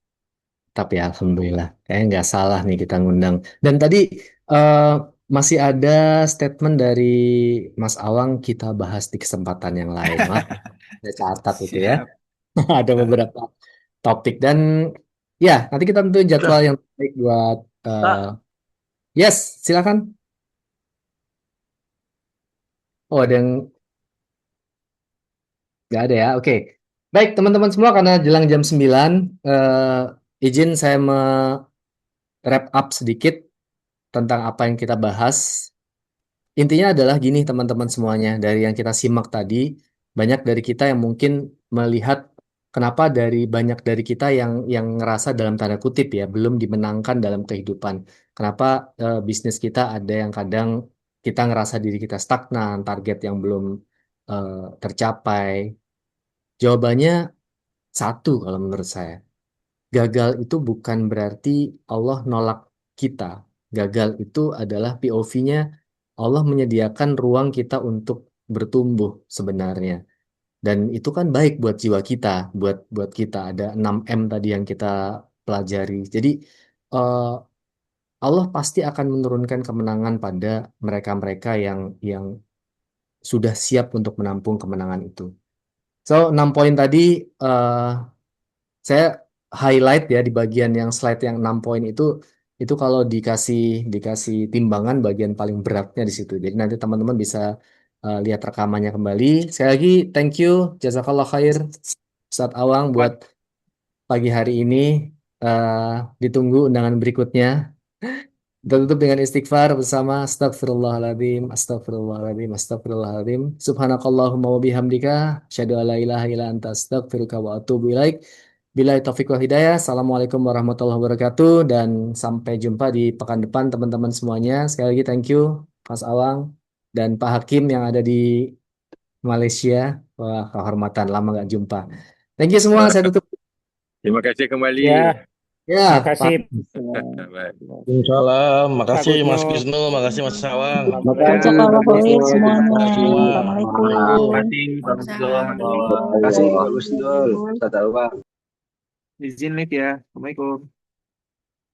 Tapi alhamdulillah, kayaknya nggak salah nih kita ngundang. Dan tadi eh, masih ada statement dari Mas Awang kita bahas di kesempatan yang lain. Maaf, saya catat itu ya. Siap. Ada Eh, beberapa topik dan ya nanti kita tentuin jadwal Dah, yang baik buat Kak. yes, silakan. Oh, ada yang nggak ada ya. Oke. Baik, teman-teman semua karena jelang jam 9 izin saya wrap up sedikit tentang apa yang kita bahas. Intinya adalah gini teman-teman semuanya, dari yang kita simak tadi, banyak dari kita yang mungkin melihat kenapa dari banyak dari kita yang ngerasa dalam tanda kutip ya, belum dimenangkan dalam kehidupan. Kenapa bisnis kita ada yang kadang kita ngerasa diri kita stagnan, target yang belum tercapai. Jawabannya satu kalau menurut saya. Gagal itu bukan berarti Allah nolak kita. Gagal itu adalah POV-nya Allah menyediakan ruang kita untuk bertumbuh sebenarnya. Dan itu kan baik buat jiwa kita, buat kita ada 6M tadi yang kita pelajari. Jadi eh, Allah pasti akan menurunkan kemenangan pada mereka-mereka yang sudah siap untuk menampung kemenangan itu. So, 6 poin tadi eh, saya highlight ya di bagian yang slide yang 6 poin itu kalau dikasih timbangan bagian paling beratnya di situ. Jadi nanti teman-teman bisa lihat rekamannya kembali. Sekali lagi thank you jazakallah khair Ustadz Awang buat pagi hari ini. Eh, ditunggu undangan berikutnya. Kita tutup dengan istighfar bersama astagfirullahaladzim, astagfirullahaladzim, astagfirullahaladzim. Subhanakallahumma wa bihamdika. Asyhadu an la ilaha illa anta astaghfiruka wa atubu ilaik. Billahi taufiq wal hidayah. Assalamualaikum warahmatullahi wabarakatuh. Dan sampai jumpa di pekan depan teman-teman semuanya. Sekali lagi thank you Mas Awang dan Pak Hakim yang ada di Malaysia. Wah, kehormatan lama nggak jumpa. Thank you semua. Saya tutup. Terima kasih kembali. Ya, Ya, makasih. Baik. Waalaikumsalam. Pak Makasih Mas Gusnul. Gisnul, makasih Mas Sawang. Jazakallah khair semuanya. Semua. Assalamualaikum. Waalaikumsalam. Terima kasih Pak Gusnul, Ustaz Alwa. Izin live ya. Assalamualaikum.